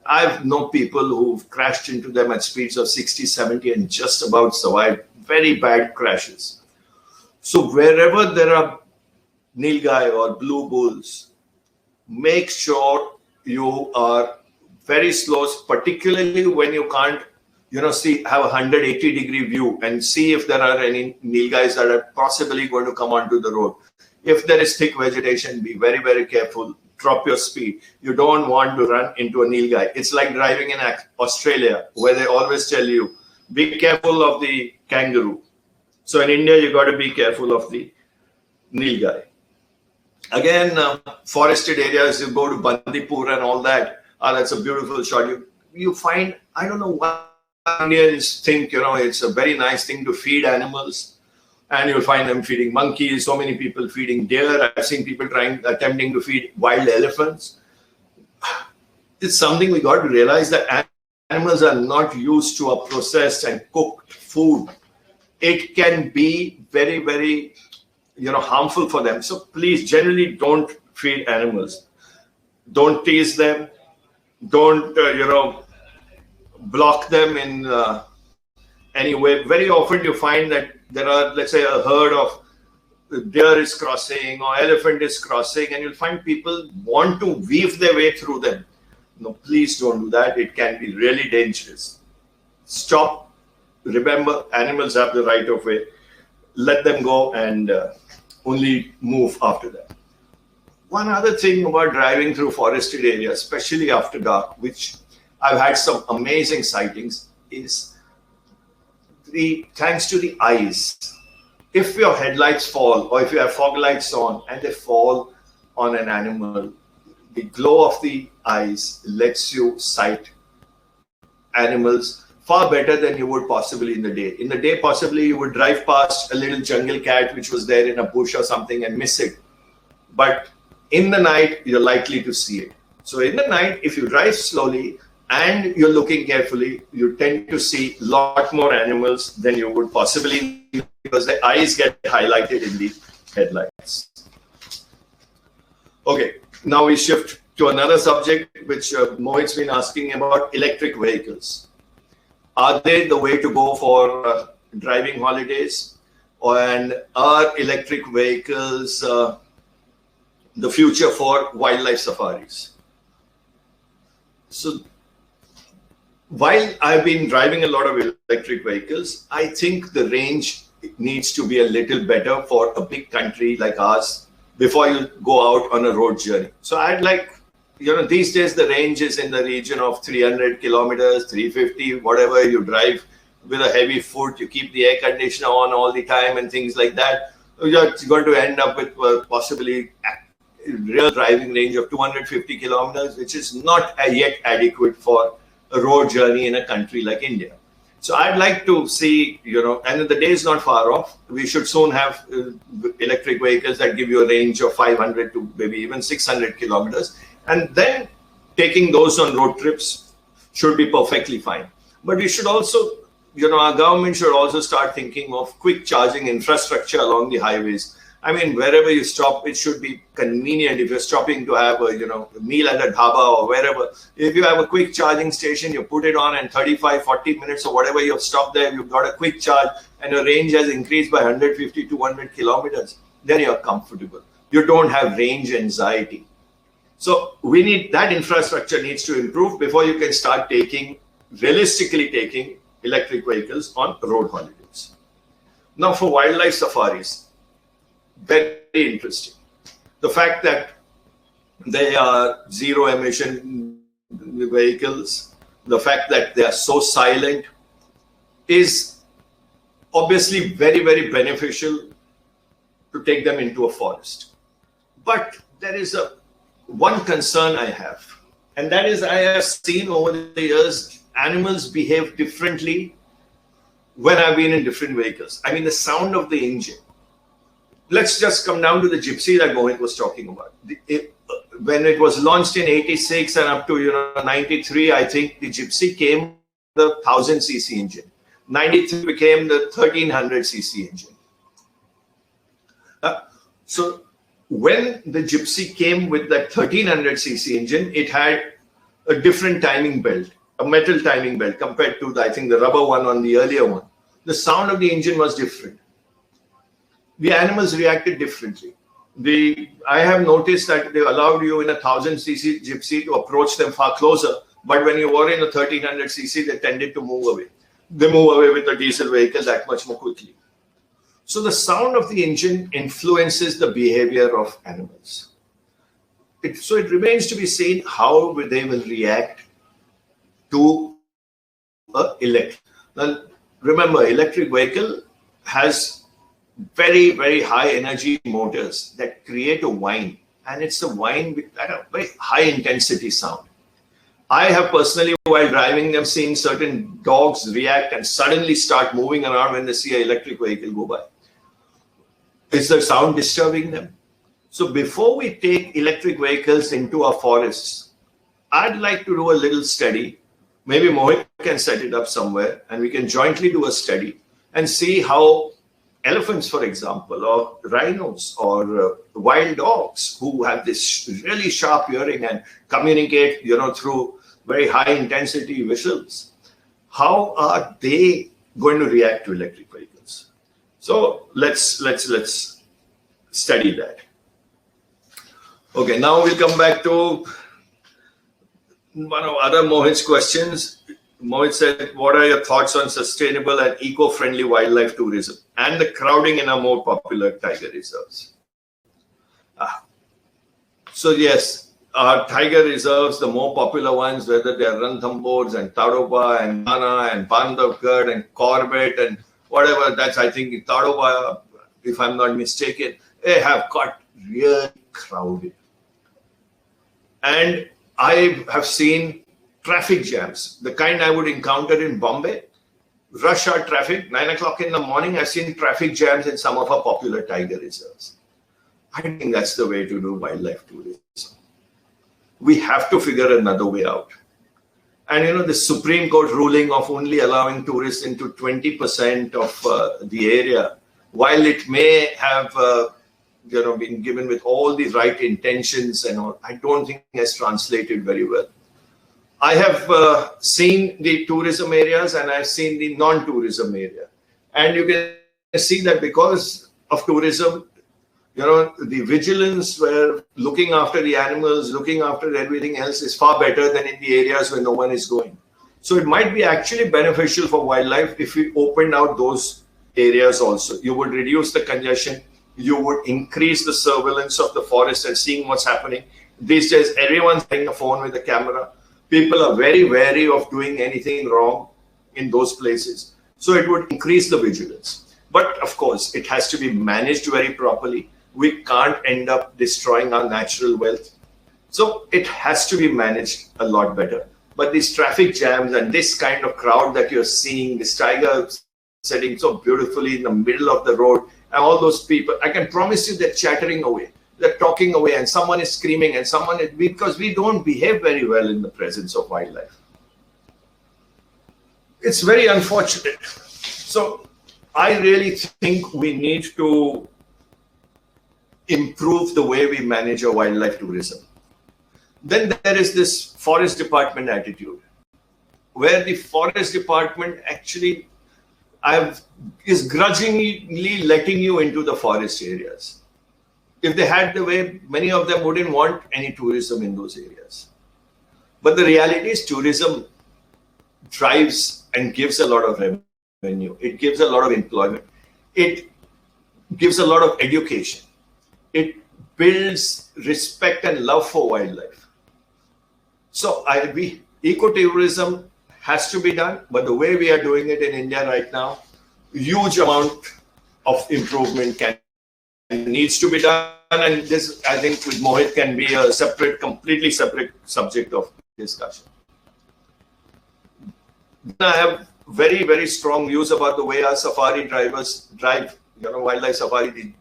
Speaker 2: I've known people who've crashed into them at speeds of 60, 70 and just about survived very bad crashes. So wherever there are nilgai or blue bulls, make sure you are very slow, particularly when you can't, have a 180-degree view and see if there are any nilgais that are possibly going to come onto the road. If there is thick vegetation, be very, very careful. Drop your speed. You don't want to run into a nilgai. It's like driving in Australia, where they always tell you, be careful of the kangaroo. So in India, you got to be careful of the nilgai. Again, forested areas, you go to Bandipur and all that. That's a beautiful shot. You find, I don't know why Indians think, it's a very nice thing to feed animals. And you'll find them feeding monkeys, so many people feeding deer. I've seen people attempting to feed wild elephants. It's something we got to realize, that animals are not used to a processed and cooked food. It can be very, very, harmful for them. So please, generally don't feed animals. Don't tease them. Don't, block them in any way. Very often you find that there are, let's say, a herd of deer is crossing or elephant is crossing, and you'll find people want to weave their way through them. No, please don't do that. It can be really dangerous. Stop. Remember, animals have the right of way. Let them go and only move after that. One other thing about driving through forested areas, especially after dark, which I've had some amazing sightings, is thanks to the eyes. If your headlights fall, or if you have fog lights on and they fall on an animal, the glow of the eyes lets you sight animals far better than you would possibly in the day. In the day, possibly you would drive past a little jungle cat which was there in a bush or something and miss it. But in the night, you're likely to see it. So in the night, if you drive slowly and you're looking carefully, you tend to see a lot more animals than you would possibly, because the eyes get highlighted in the headlights. Okay, now we shift to another subject which Mohit's been asking about: electric vehicles. Are they the way to go for driving holidays? And are electric vehicles the future for wildlife safaris? So while I've been driving a lot of electric vehicles, I think the range needs to be a little better for a big country like ours before you go out on a road journey. So I'd like, these days the range is in the region of 300 kilometers, 350, whatever. You drive with a heavy foot, you keep the air conditioner on all the time and things like that. You're going to end up with possibly real driving range of 250 kilometers, which is not yet adequate for a road journey in a country like India. So I'd like to see, and the day is not far off. We should soon have electric vehicles that give you a range of 500 to maybe even 600 kilometers. And then taking those on road trips should be perfectly fine. But we should also, our government should also start thinking of quick charging infrastructure along the highways. I mean, wherever you stop, it should be convenient. If you're stopping to have a, meal at a dhaba or wherever, if you have a quick charging station, you put it on and 35, 40 minutes or whatever you've stopped there, you've got a quick charge and your range has increased by 150, 200 kilometers, then you're comfortable. You don't have range anxiety. So that infrastructure needs to improve before you can start realistically taking electric vehicles on road holidays. Now for wildlife safaris, very interesting. The fact that They are zero emission vehicles. The fact that they are so silent is obviously very, very beneficial to take them into a forest. But there is one concern I have, and that is I have seen over the years animals behave differently when I've been in different vehicles. I mean, the sound of the engine. Let's just come down to the Gypsy that Mohit was talking about. When it was launched in 86 and up to 93, I think the Gypsy came the 1000cc engine. 93 became the 1300cc engine. So when the Gypsy came with that 1300cc engine, it had a different timing belt, a metal timing belt compared to I think the rubber one on the earlier one. The sound of the engine was different. The animals reacted differently. I have noticed that they allowed you in a 1000cc Gypsy to approach them far closer, but when you were in a 1300cc, they tended to move away. They move away with a diesel vehicle that much more quickly. So the sound of the engine influences the behavior of animals. So it remains to be seen how they will react to electric. Now, remember, electric vehicle has very, very high energy motors that create a whine, and it's a whine with a very high intensity sound. I have personally, while driving them, seen certain dogs react and suddenly start moving around when they see an electric vehicle go by. Is the sound disturbing them? So before we take electric vehicles into our forests, I'd like to do a little study. Maybe Mohit can set it up somewhere and we can jointly do a study and see how elephants, for example, or rhinos or wild dogs who have this really sharp hearing and communicate, through very high intensity whistles, how are they going to react to electric vehicles? So let's study that. Okay, now we'll come back to one of other Mohit's questions. Mohit said, what are your thoughts on sustainable and eco-friendly wildlife tourism and the crowding in our more popular tiger reserves? So yes, our tiger reserves, the more popular ones, whether they are Ranthambores and Tadoba and Mana and Bandhavgarh and Corbett and whatever, that's I think Tadoba, if I'm not mistaken, they have got really crowded. And I have seen traffic jams, the kind I would encounter in Bombay, rush hour traffic, 9 o'clock in the morning. I've seen traffic jams in some of our popular tiger reserves. I think that's the way to do wildlife tourism. We have to figure another way out. And the Supreme Court ruling of only allowing tourists into 20% of the area, while it may have been given with all the right intentions and all, I don't think it has translated very well. I have seen the tourism areas and I've seen the non-tourism area. And you can see that because of tourism, the vigilance where looking after the animals, looking after everything else is far better than in the areas where no one is going. So it might be actually beneficial for wildlife if we opened out those areas also. You would reduce the congestion. You would increase the surveillance of the forest and seeing what's happening. These days, everyone's having a phone with a camera. People are very wary of doing anything wrong in those places. So it would increase the vigilance. But of course, it has to be managed very properly. We can't end up destroying our natural wealth. So it has to be managed a lot better. But these traffic jams and this kind of crowd that you're seeing, this tiger sitting so beautifully in the middle of the road, and all those people, I can promise you they're chattering away. They're talking away and someone is screaming and someone is, because we don't behave very well in the presence of wildlife. It's very unfortunate. So I really think we need to improve the way we manage our wildlife tourism. Then there is this forest department attitude, where the forest department actually is grudgingly letting you into the forest areas. If they had the way, many of them wouldn't want any tourism in those areas. But the reality is tourism drives and gives a lot of revenue. It gives a lot of employment. It gives a lot of education. It builds respect and love for wildlife. So ecotourism has to be done, but the way we are doing it in India right now, huge amount of improvement needs to be done, and this, I think, with Mohit can be a completely separate subject of discussion. I have very, very strong views about the way our safari drivers drive, wildlife safari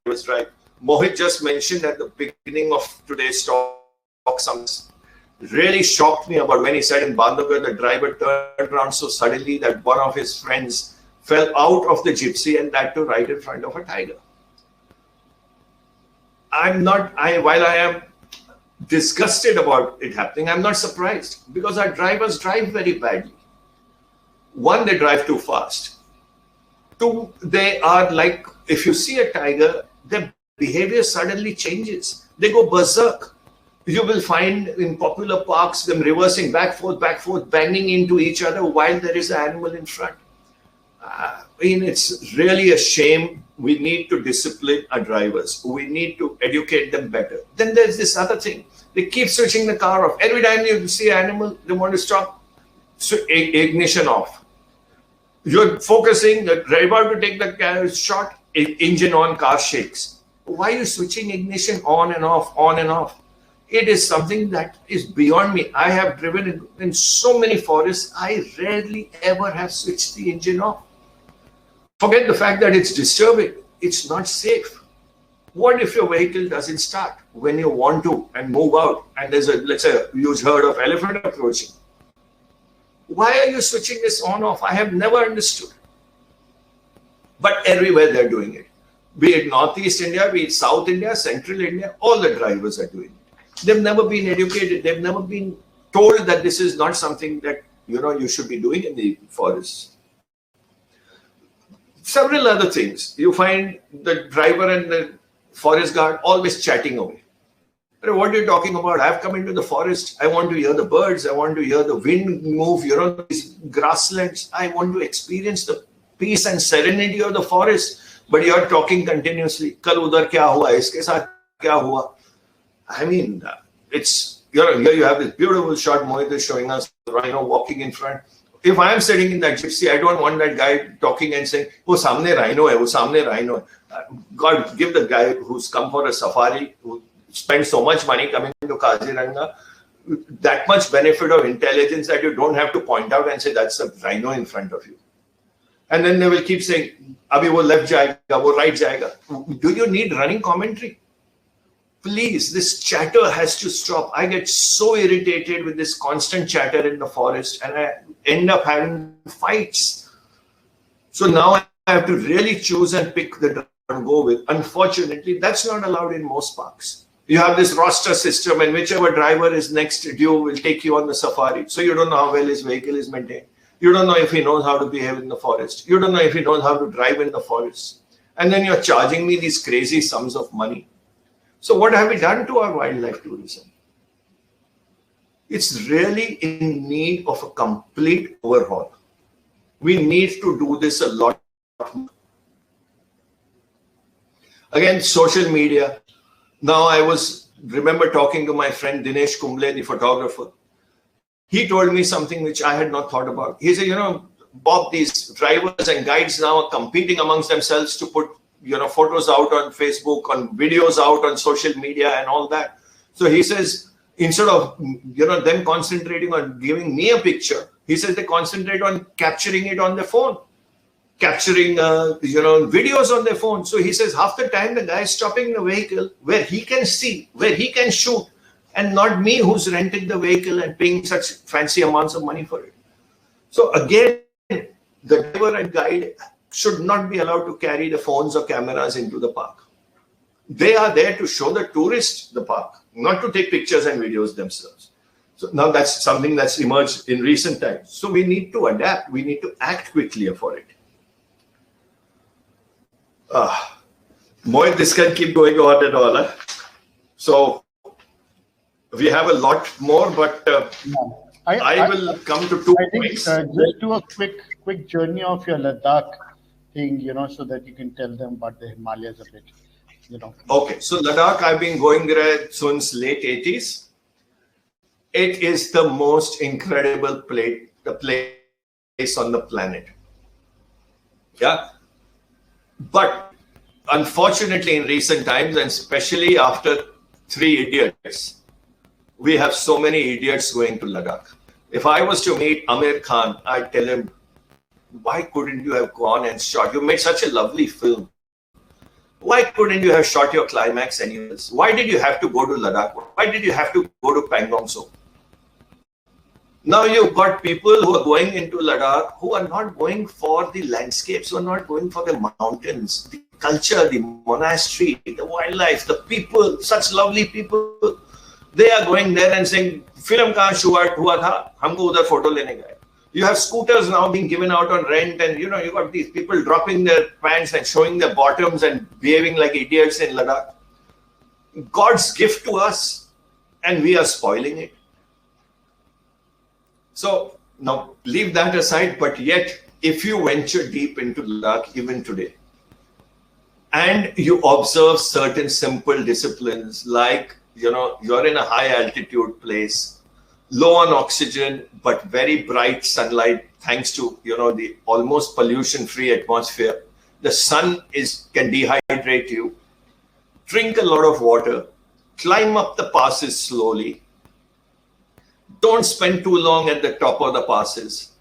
Speaker 2: drivers drive. Mohit just mentioned at the beginning of today's talk something really shocked me about when he said in Bandhavgarh the driver turned around so suddenly that one of his friends fell out of the gypsy and had to ride in front of a tiger. While I am disgusted about it happening, I'm not surprised, because our drivers drive very badly. One, they drive too fast. Two, they are like, if you see a tiger, their behavior suddenly changes. They go berserk. You will find in popular parks them reversing back, forth, banging into each other while there is an animal in front. It's really a shame. We need to discipline our drivers. We need to educate them better. Then there's this other thing. They keep switching the car off. Every time you see an animal, they want to stop. So ignition off. You're focusing, you're about to take the shot, engine on, car shakes. Why are you switching ignition on and off, on and off? It is something that is beyond me. I have driven in so many forests. I rarely ever have switched the engine off. Forget the fact that it's disturbing. It's not safe. What if your vehicle doesn't start when you want to and move out, and there's let's say, a huge herd of elephant approaching? Why are you switching this on off? I have never understood. But everywhere they're doing it. Be it Northeast India, be it South India, Central India, all the drivers are doing it. They've never been educated. They've never been told that this is not something that you should be doing in the forests. Several other things. You find the driver and the forest guard always chatting away. What are you talking about? I've come into the forest. I want to hear the birds. I want to hear the wind move, these grasslands. I want to experience the peace and serenity of the forest. But you're talking continuously. Kal udhar kya hua? Iske saath kya hua? I mean, it's here you have this beautiful shot. Mohit is showing us the rhino walking in front. If I am sitting in that gypsy, I don't want that guy talking and saying, "Oh, samne rhino hai, oh, samne rhino hai." God, give the guy who's come for a safari, who spent so much money coming to Kaziranga, that much benefit of intelligence that you don't have to point out and say that's a rhino in front of you. And then they will keep saying, "Abhi wo left jayega, wo right jayega." Do you need running commentary? Please, this chatter has to stop. I get so irritated with this constant chatter in the forest, and I end up having fights. So now I have to really choose and pick the driver and go with. Unfortunately, that's not allowed in most parks. You have this roster system, and whichever driver is next due will take you on the safari. So you don't know how well his vehicle is maintained. You don't know if he knows how to behave in the forest. You don't know if he knows how to drive in the forest. And then you're charging me these crazy sums of money. So what have we done to our wildlife tourism? It's really in need of a complete overhaul. We need to do this a lot more. Again, social media. Now I remember talking to my friend Dinesh Kumble, the photographer. He told me something which I had not thought about. He said, Bob, these drivers and guides now are competing amongst themselves to put photos out on Facebook, on videos out on social media and all that. So he says, instead of them concentrating on giving me a picture, he says they concentrate on capturing it on their phone, capturing videos on their phone. So he says half the time the guy is stopping the vehicle where he can see, where he can shoot, and not me who's rented the vehicle and paying such fancy amounts of money for it. So again, the driver and guide should not be allowed to carry the phones or cameras into the park. They are there to show the tourists the park, not to take pictures and videos themselves. So now that's something that's emerged in recent times. So we need to adapt. We need to act quickly for it. Mohit, this can keep going on and on. So we have a lot more, but I will come to two points.
Speaker 1: Just do a quick journey of your Ladakh thing, so that you can tell them about the Himalayas a bit. you know.
Speaker 2: Okay, so Ladakh, I've been going there since late 80s. It is the most incredible place on the planet. Yeah. But unfortunately, in recent times, and especially after Three Idiots, we have so many idiots going to Ladakh. If I was to meet Amir Khan, I'd tell him, why couldn't you have gone and shot? You made such a lovely film. Why couldn't you have shot your climax anywhere else? Why did you have to go to Ladakh? Why did you have to go to Pangong So? Now you've got people who are going into Ladakh who are not going for the landscapes, who are not going for the mountains, the culture, the monastery, the wildlife, the people, such lovely people. They are going there and saying, film kahan shoot hua tha, humko udhar photo lene gaye. You have scooters now being given out on rent, and you got these people dropping their pants and showing their bottoms and behaving like idiots in Ladakh. God's gift to us, and we are spoiling it. So now leave that aside, but yet if you venture deep into Ladakh even today, and you observe certain simple disciplines like, you're in a high altitude place, low on oxygen, but very bright sunlight, thanks to, the almost pollution-free atmosphere. The sun can dehydrate you. Drink a lot of water. Climb up the passes slowly. Don't spend too long at the top of the passes.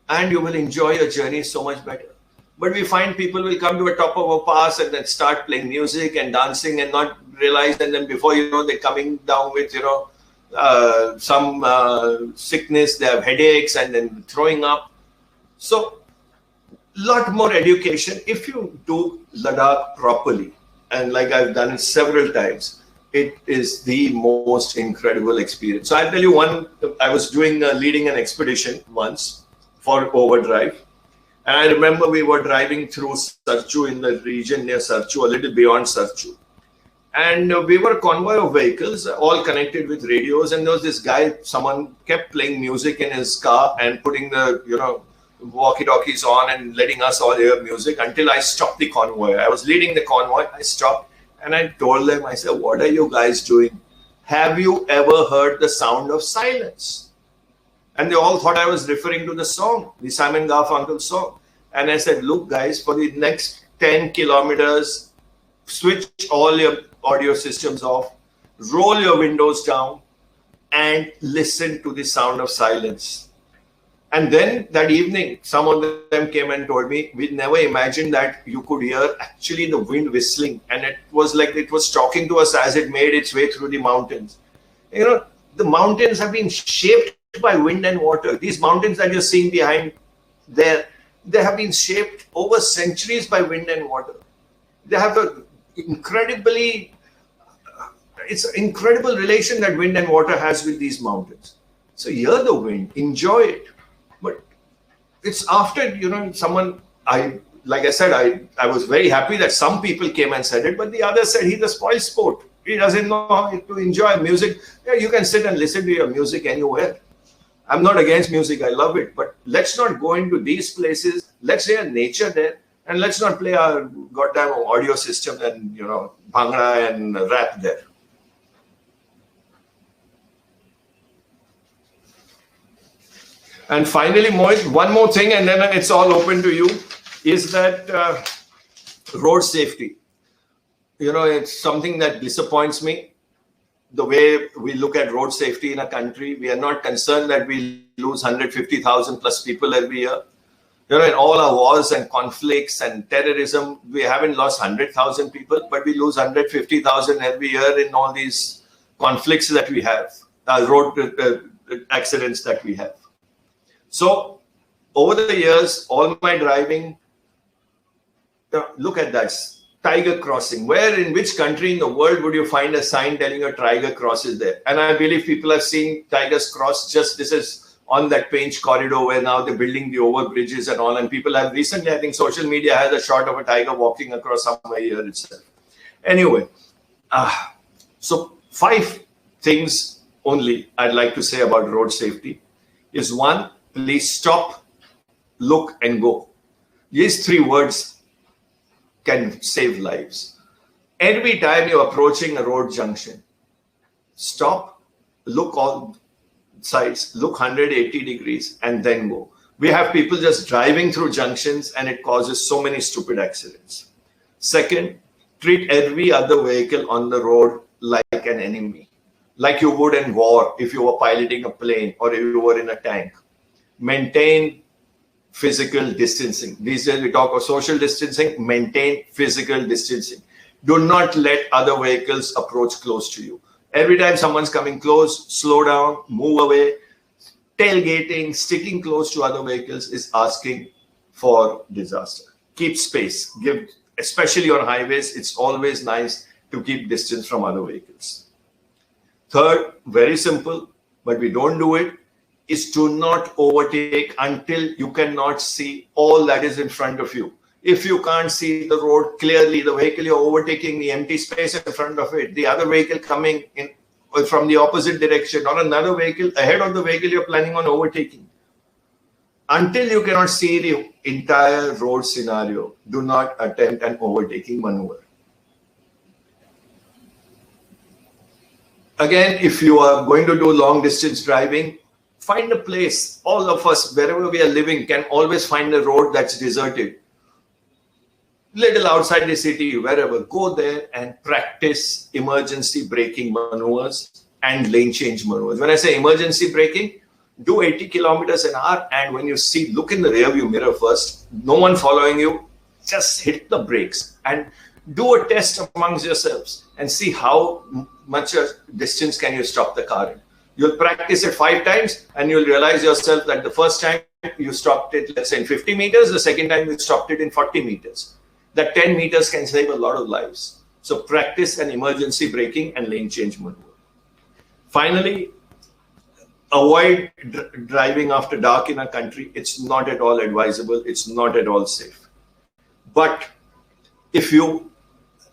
Speaker 2: And you will enjoy your journey so much better. But we find people will come to a top of a pass and then start playing music and dancing and not realize, and then before you know, they're coming down with, some sickness, they have headaches and then throwing up. So, lot more education. If you do Ladakh properly, and like I've done it several times, it is the most incredible experience. So I'll tell you one, I was leading an expedition once for Overdrive. And I remember we were driving through Sarchu in the region near Sarchu, a little beyond Sarchu. And we were a convoy of vehicles, all connected with radios. And there was this guy, someone kept playing music in his car and putting the, walkie-talkies on and letting us all hear music until I stopped the convoy. I was leading the convoy. I stopped and I told them, I said, what are you guys doing? Have you ever heard the sound of silence? And they all thought I was referring to the song, the Simon Garfunkel song. And I said, look, guys, for the next 10 kilometers, switch all your audio systems off, roll your windows down, and listen to the sound of silence. And then that evening, some of them came and told me, we never imagined that you could hear actually the wind whistling. And it was like it was talking to us as it made its way through the mountains. The mountains have been shaped by wind and water. These mountains that you're seeing behind there, they have been shaped over centuries by wind and water. They have it's an incredible relation that wind and water has with these mountains. So hear the wind, enjoy it. But it's after, like I said, I was very happy that some people came and said it, but the others said he's a spoiled sport. He doesn't know how to enjoy music. Yeah, you can sit and listen to your music anywhere. I'm not against music, I love it, but let's not go into these places. Let's hear nature there, and let's not play our goddamn audio system and, bhangra and rap there. And finally, Mohit, one more thing, and then it's all open to you, is that road safety. It's something that disappoints me. The way we look at road safety in a country, we are not concerned that we lose 150,000 plus people every year. In all our wars and conflicts and terrorism, we haven't lost 100,000 people, but we lose 150,000 every year in all these conflicts that we have, road accidents that we have. So over the years, all my driving, look at that. Tiger crossing. In which country in the world would you find a sign telling a tiger cross is there? And I believe people have seen tigers cross. This is on that Painch corridor where now they're building the overbridges and all. And people have recently, I think social media has a shot of a tiger walking across somewhere here itself. Anyway, so 5 things only I'd like to say about road safety is 1, please stop, look and go. These 3 words can save lives. Every time you're approaching a road junction, stop, look all sides, look 180 degrees, and then go. We have people just driving through junctions, and it causes so many stupid accidents. Second, treat every other vehicle on the road like an enemy, like you would in war if you were piloting a plane or if you were in a tank. Maintain physical distancing. These days we talk of social distancing. Maintain physical distancing. Do not let other vehicles approach close to you. Every time someone's coming close, slow down, move away. Tailgating, sticking close to other vehicles is asking for disaster. Keep space. Especially on highways, it's always nice to keep distance from other vehicles. Third, very simple, but we don't do it, is to not overtake until you cannot see all that is in front of you. If you can't see the road clearly, the vehicle you're overtaking, the empty space in front of it, the other vehicle coming in from the opposite direction, or another vehicle ahead of the vehicle you're planning on overtaking. Until you cannot see the entire road scenario, do not attempt an overtaking maneuver. Again, if you are going to do long distance driving, find a place. All of us, wherever we are living, can always find a road that's deserted. Little outside the city, wherever, go there and practice emergency braking maneuvers and lane change maneuvers. When I say emergency braking, do 80 kilometers an hour, and when you see, look in the rearview mirror first, no one following you, just hit the brakes and do a test amongst yourselves and see how much distance can you stop the car in. You'll practice it 5 times and you'll realize yourself that the first time you stopped it, let's say in 50 meters, the second time you stopped it in 40 meters. That 10 meters can save a lot of lives. So practice an emergency braking and lane change maneuver. Finally, avoid driving after dark in a country. It's not at all advisable. It's not at all safe. But if you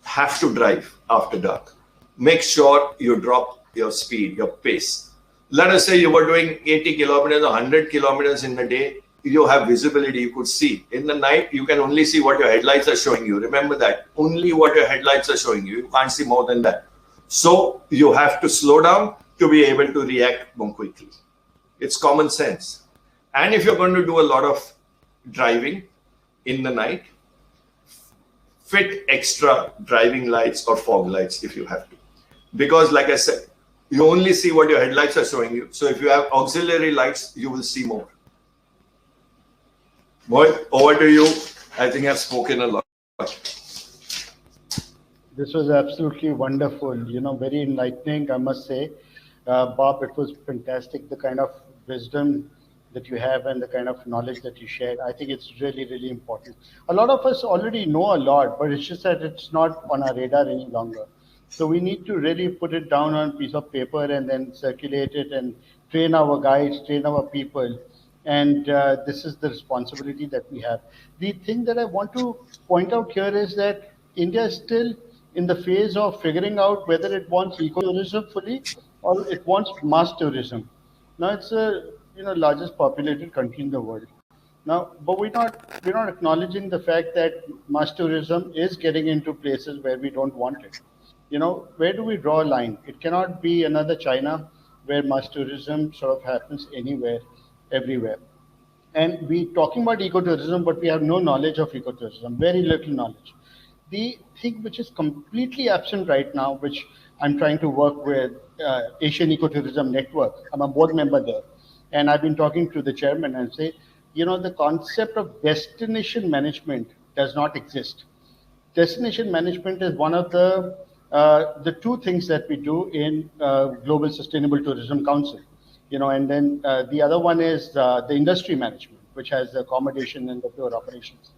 Speaker 2: have to drive after dark, make sure you drop your speed, your pace. Let us say you were doing 80 kilometers or 100 kilometers in a day. You have visibility, you could see. In the night, you can only see what your headlights are showing you. Remember that. Only what your headlights are showing you. You can't see more than that. So you have to slow down to be able to react more quickly. It's common sense. And if you're going to do a lot of driving in the night, fit extra driving lights or fog lights if you have to. Because like I said, you only see what your headlights are showing you. So if you have auxiliary lights, you will see more. Boy, over to you. I think I've spoken a lot.
Speaker 1: This was absolutely wonderful, very enlightening, I must say. Bob, it was fantastic, the kind of wisdom that you have and the kind of knowledge that you shared. I think it's really, really important. A lot of us already know a lot, but it's just that it's not on our radar any longer. So we need to really put it down on a piece of paper and then circulate it and train our guides, train our people. And this is the responsibility that we have. The thing that I want to point out here is that India is still in the phase of figuring out whether it wants ecotourism fully or it wants mass tourism. Now it's the largest populated country in the world. Now, but we're not acknowledging the fact that mass tourism is getting into places where we don't want it. Where do we draw a line? It cannot be another China where mass tourism sort of happens anywhere, everywhere. And we talking about ecotourism, but we have no knowledge of ecotourism, very little knowledge. The thing which is completely absent right now, which I'm trying to work with Asian Ecotourism Network. I'm a board member there. And I've been talking to the chairman and say, the concept of destination management does not exist. Destination management is one of the 2 things that we do in Global Sustainable Tourism Council. And then the other one is the industry management, which has the accommodation and the tour operations.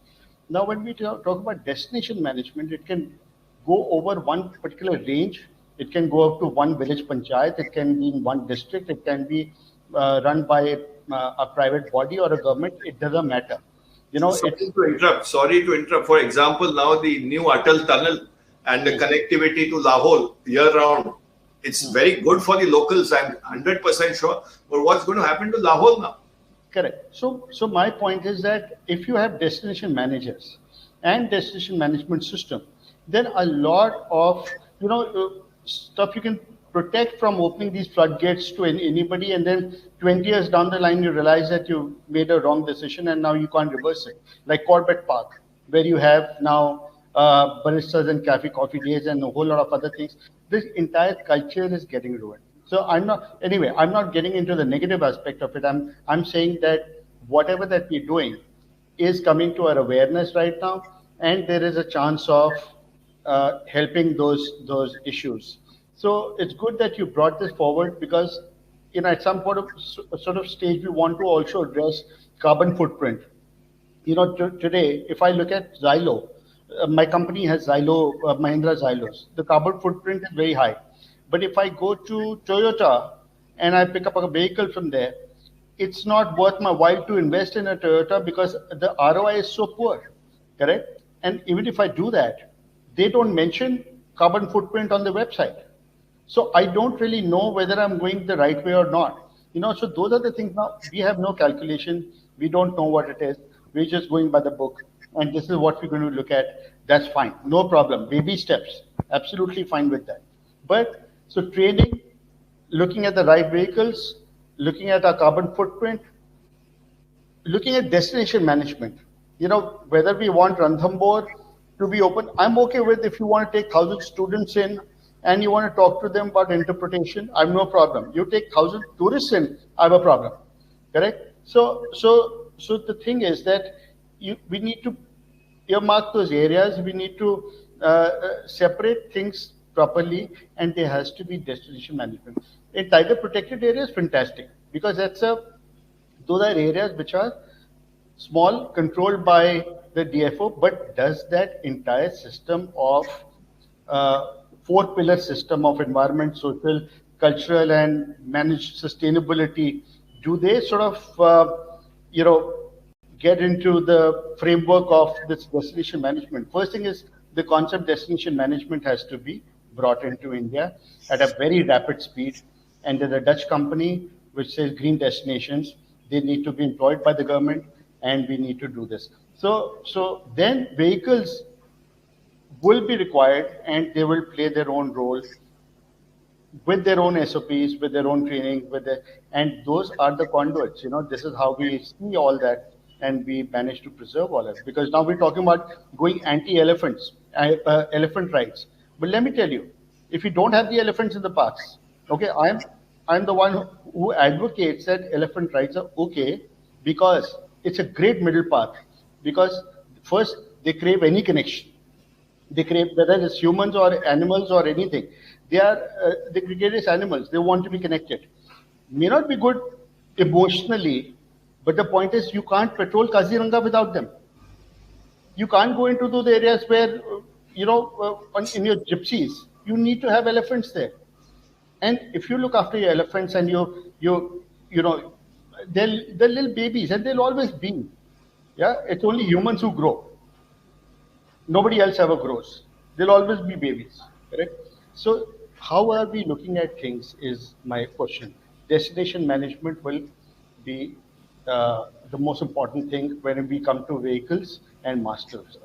Speaker 1: Now, when we talk about destination management, it can go over one particular range. It can go up to one village panchayat. It can be in one district. It can be run by a private body or a government. It doesn't matter.
Speaker 2: Sorry to interrupt. For example, now the new Atal Tunnel and the connectivity to Lahore year-round, it's very good for the locals. I'm 100% sure. But what's going to happen to Lahore now?
Speaker 1: Correct. So my point is that if you have destination managers and destination management system, then a lot of stuff you can protect from opening these floodgates to anybody, and then 20 years down the line you realize that you made a wrong decision and now you can't reverse it. Like Corbett Park, where you have now baristas and coffee days and a whole lot of other things. This entire culture is getting ruined. So I'm not getting into the negative aspect of it. I'm saying that whatever that we're doing is coming to our awareness right now, and there is a chance of helping those issues. So it's good that you brought this forward, because at some point of sort of stage we want to also address carbon footprint. Today, if I look at Xylo, my company has Xylo, Mahindra Xylos. The carbon footprint is very high. But if I go to Toyota and I pick up a vehicle from there, it's not worth my while to invest in a Toyota because the ROI is so poor, correct? And even if I do that, they don't mention carbon footprint on the website. So I don't really know whether I'm going the right way or not. So those are the things. Now we have no calculation. We don't know what it is. We're just going by the book. And this is what we're going to look at. That's fine. No problem. Baby steps. Absolutely fine with that. But so training, looking at the right vehicles, looking at our carbon footprint, looking at destination management. Whether we want Ranthambore to be open, I'm okay with if you want to take 1,000 students in and you want to talk to them about interpretation, I have no problem. You take 1,000 tourists in, I have a problem. Correct? So the thing is that we need to earmark those areas. We need to separate things properly, and there has to be destination management. In tiger protected areas, fantastic, because those are areas which are small, controlled by the DFO, but does that entire system of four-pillar system of environment, social, cultural, and managed sustainability, do they sort of, get into the framework of this destination management? First thing is the concept destination management has to be brought into India at a very rapid speed. And there's a Dutch company which says green destinations. They need to be employed by the government, and we need to do this. So then vehicles will be required, and they will play their own role with their own SOPs, with their own training, and those are the conduits. This is how we see all that, and we manage to preserve all that. Because now we're talking about going anti-elephants, elephant rights. But let me tell you, if you don't have the elephants in the parks, okay, I'm the one who advocates that elephant rights are okay, because it's a great middle path. Because first, they crave any connection. They crave, whether it's humans or animals or anything. They are the gregarious animals. They want to be connected. May not be good emotionally, but the point is you can't patrol Kaziranga without them. You can't go into those areas where, in your gypsies, you need to have elephants there. And if you look after your elephants and they're little babies, and they'll always be. Yeah, it's only humans who grow. Nobody else ever grows. They'll always be babies, correct? So how are we looking at things is my question. Destination management will be the most important thing when we come to vehicles and masters.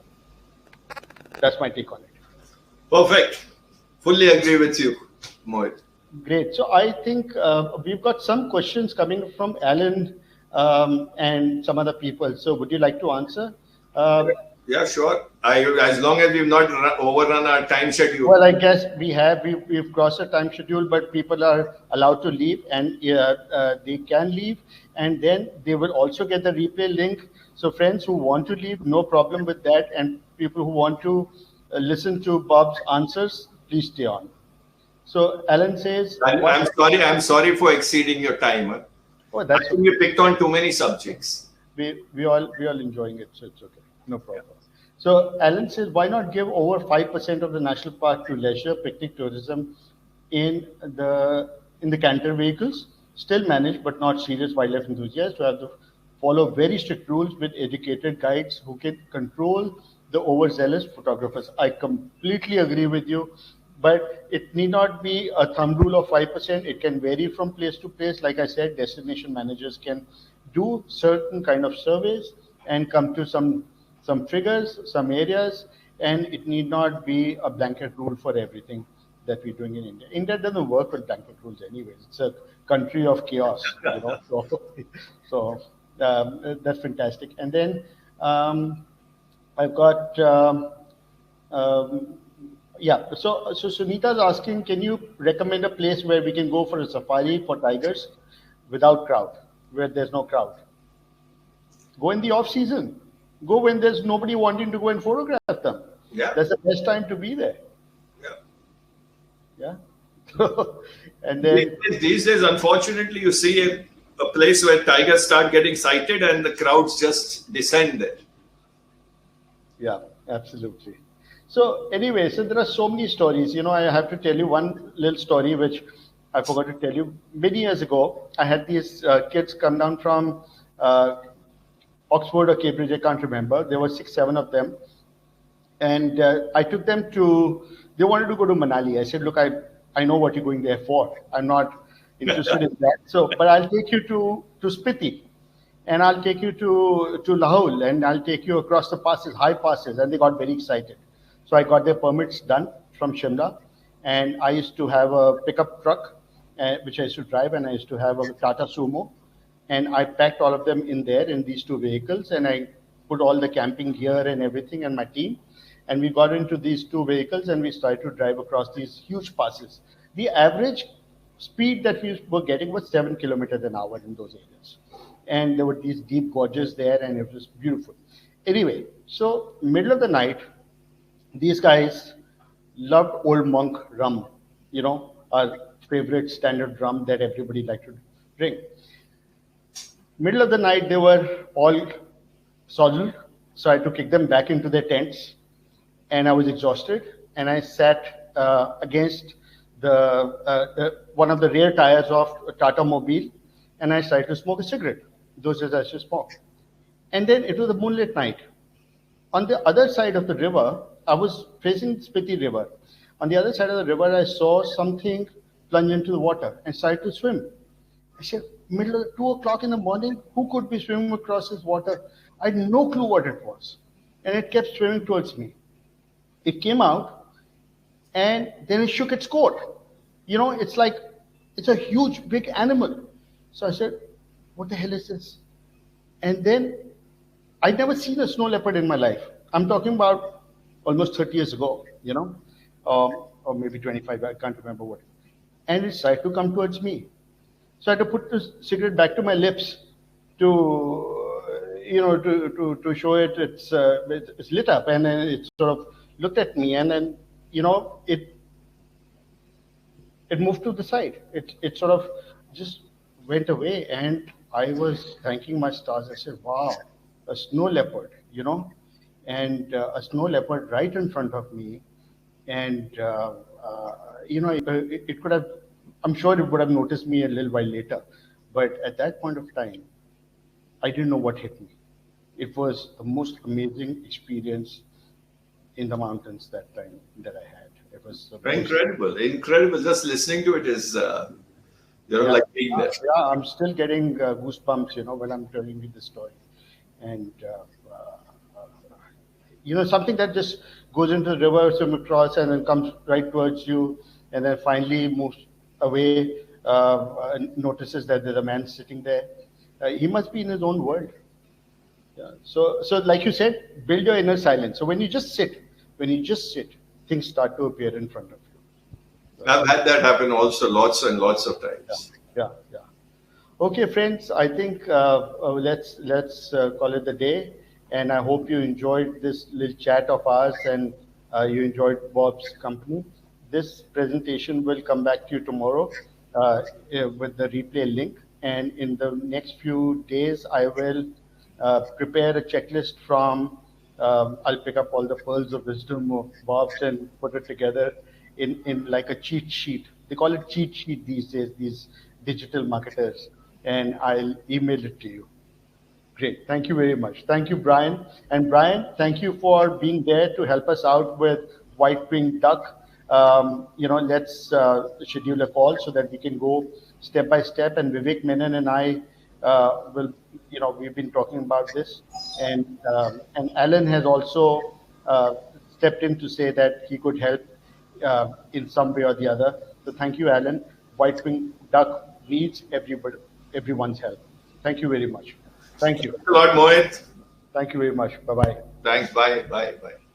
Speaker 1: That's my take on it.
Speaker 2: Perfect. Fully agree with you, Mohit.
Speaker 1: Great. So I think we've got some questions coming from Alan and some other people. So would you like to answer?
Speaker 2: Yeah, sure. As long as we've not overrun our time schedule.
Speaker 1: Well, I guess we've crossed the time schedule, but people are allowed to leave, and they can leave, and then they will also get the replay link. So friends who want to leave, no problem with that, and people who want to listen to Bob's answers, please stay on. So Alan says,
Speaker 2: I'm sorry for exceeding your time. Huh?
Speaker 1: Oh, that's
Speaker 2: I think you picked on too many subjects.
Speaker 1: We all enjoying it, so it's okay, no problem. So Alan says, why not give over 5% of the national park to leisure, picnic tourism in the canter vehicles, still managed but not serious wildlife enthusiasts who have to follow very strict rules with educated guides who can control the overzealous photographers. I completely agree with you, but it need not be a thumb rule of 5%. It can vary from place to place. Like I said, destination managers can do certain kind of surveys and come to some figures, some areas, and it need not be a blanket rule for everything that we're doing in India. India doesn't work with blanket rules anyways. It's a country of chaos, you know. So that's fantastic. And then I've got um, yeah. So Sunita's asking, can you recommend a place where we can go for a safari for tigers without crowd, where there's no crowd? Go in the off season. Go when there's nobody wanting to go and photograph them.
Speaker 2: Yeah.
Speaker 1: That's the best time to be there.
Speaker 2: Yeah.
Speaker 1: Yeah. And then
Speaker 2: These days, unfortunately, you see a place where tigers start getting sighted and the crowds just descend there.
Speaker 1: yeah, absolutely. So anyway, so there are so many stories. You know, I have to tell you one little story which I forgot to tell you. Many years ago, I had these kids come down from Oxford or Cambridge. I can't remember. There were 6, 7 of them, and I took them to. They wanted to go to Manali. I said, look, I know what you're going there for. I'm not interested in that. So, but I'll take you to Spiti, and I'll take you to Lahore, and I'll take you across the passes, high passes. And they got very excited. So I got their permits done from Shimla, and I used to have a pickup truck, which I used to drive, and I used to have a Tata Sumo, and I packed all of them in there in these 2 vehicles, and I put all the camping gear and everything and my team, and we got into these 2 vehicles and we started to drive across these huge passes. The average speed that we were getting was 7 kilometers an hour in those areas, and there were these deep gorges there, and it was beautiful. Anyway, so middle of the night, these guys loved Old Monk rum, you know, our favorite standard rum that everybody liked to drink. Middle of the night, they were all sozzled, so I had to kick them back into their tents, and I was exhausted, and I sat against one of the rear tires of a Tata Mobile, and I started to smoke a cigarette. Those days I used to smoke. And then it was a moonlit night. On the other side of the river, I was facing Spiti River. On the other side of the river, I saw something plunge into the water and started to swim. I said, middle of 2 o'clock in the morning, who could be swimming across this water? I had no clue what it was. And it kept swimming towards me. It came out, and then it shook its coat. You know, it's like, it's a huge, big animal. So I said, what the hell is this? And then I'd never seen a snow leopard in my life. I'm talking about almost 30 years ago, you know, or maybe 25, I can't remember what. And it started to come towards me. So I had to put the cigarette back to my lips to, you know, to show it's lit up, and then it sort of looked at me, and then, you know, it moved to the side. It sort of just went away, and I was thanking my stars. I said, wow, a snow leopard, you know, and a snow leopard right in front of me. And, you know, it could have, I'm sure it would have noticed me a little while later. But at that point of time, I didn't know what hit me. It was the most amazing experience in the mountains that time that I had. It was
Speaker 2: Incredible. Just listening to it is, like being there.
Speaker 1: Yeah, I'm still getting goosebumps, you know, when I'm telling you the story. And, you know, something that just goes into the river, swim across, and then comes right towards you, and then finally moves away, and notices that there's a man sitting there. He must be in his own world. Yeah. So like you said, build your inner silence. So when you just sit, things start to appear in front of you.
Speaker 2: I've had that happen also lots and lots of times.
Speaker 1: Yeah. Okay, friends, I think let's call it the day. And I hope you enjoyed this little chat of ours, and you enjoyed Bob's company. This presentation will come back to you tomorrow with the replay link. And in the next few days, I will prepare a checklist from, I'll pick up all the pearls of wisdom of Bob's and put it together in like a cheat sheet. They call it cheat sheet these days, these digital marketers. And I'll email it to you. Great. Thank you very much. Thank you, Brian. And Brian, thank you for being there to help us out with white-winged duck. You know, let's schedule a call so that we can go step by step. And Vivek Menon and I will, you know, we've been talking about this. And Alan has also stepped in to say that he could help in some way or the other. So thank you, Alan. White-winged duck needs everyone's help. Thank you very much. Thank you.
Speaker 2: Thanks a lot, Mohit.
Speaker 1: Thank you very much. Bye-bye.
Speaker 2: Thanks. Bye. Bye. Bye.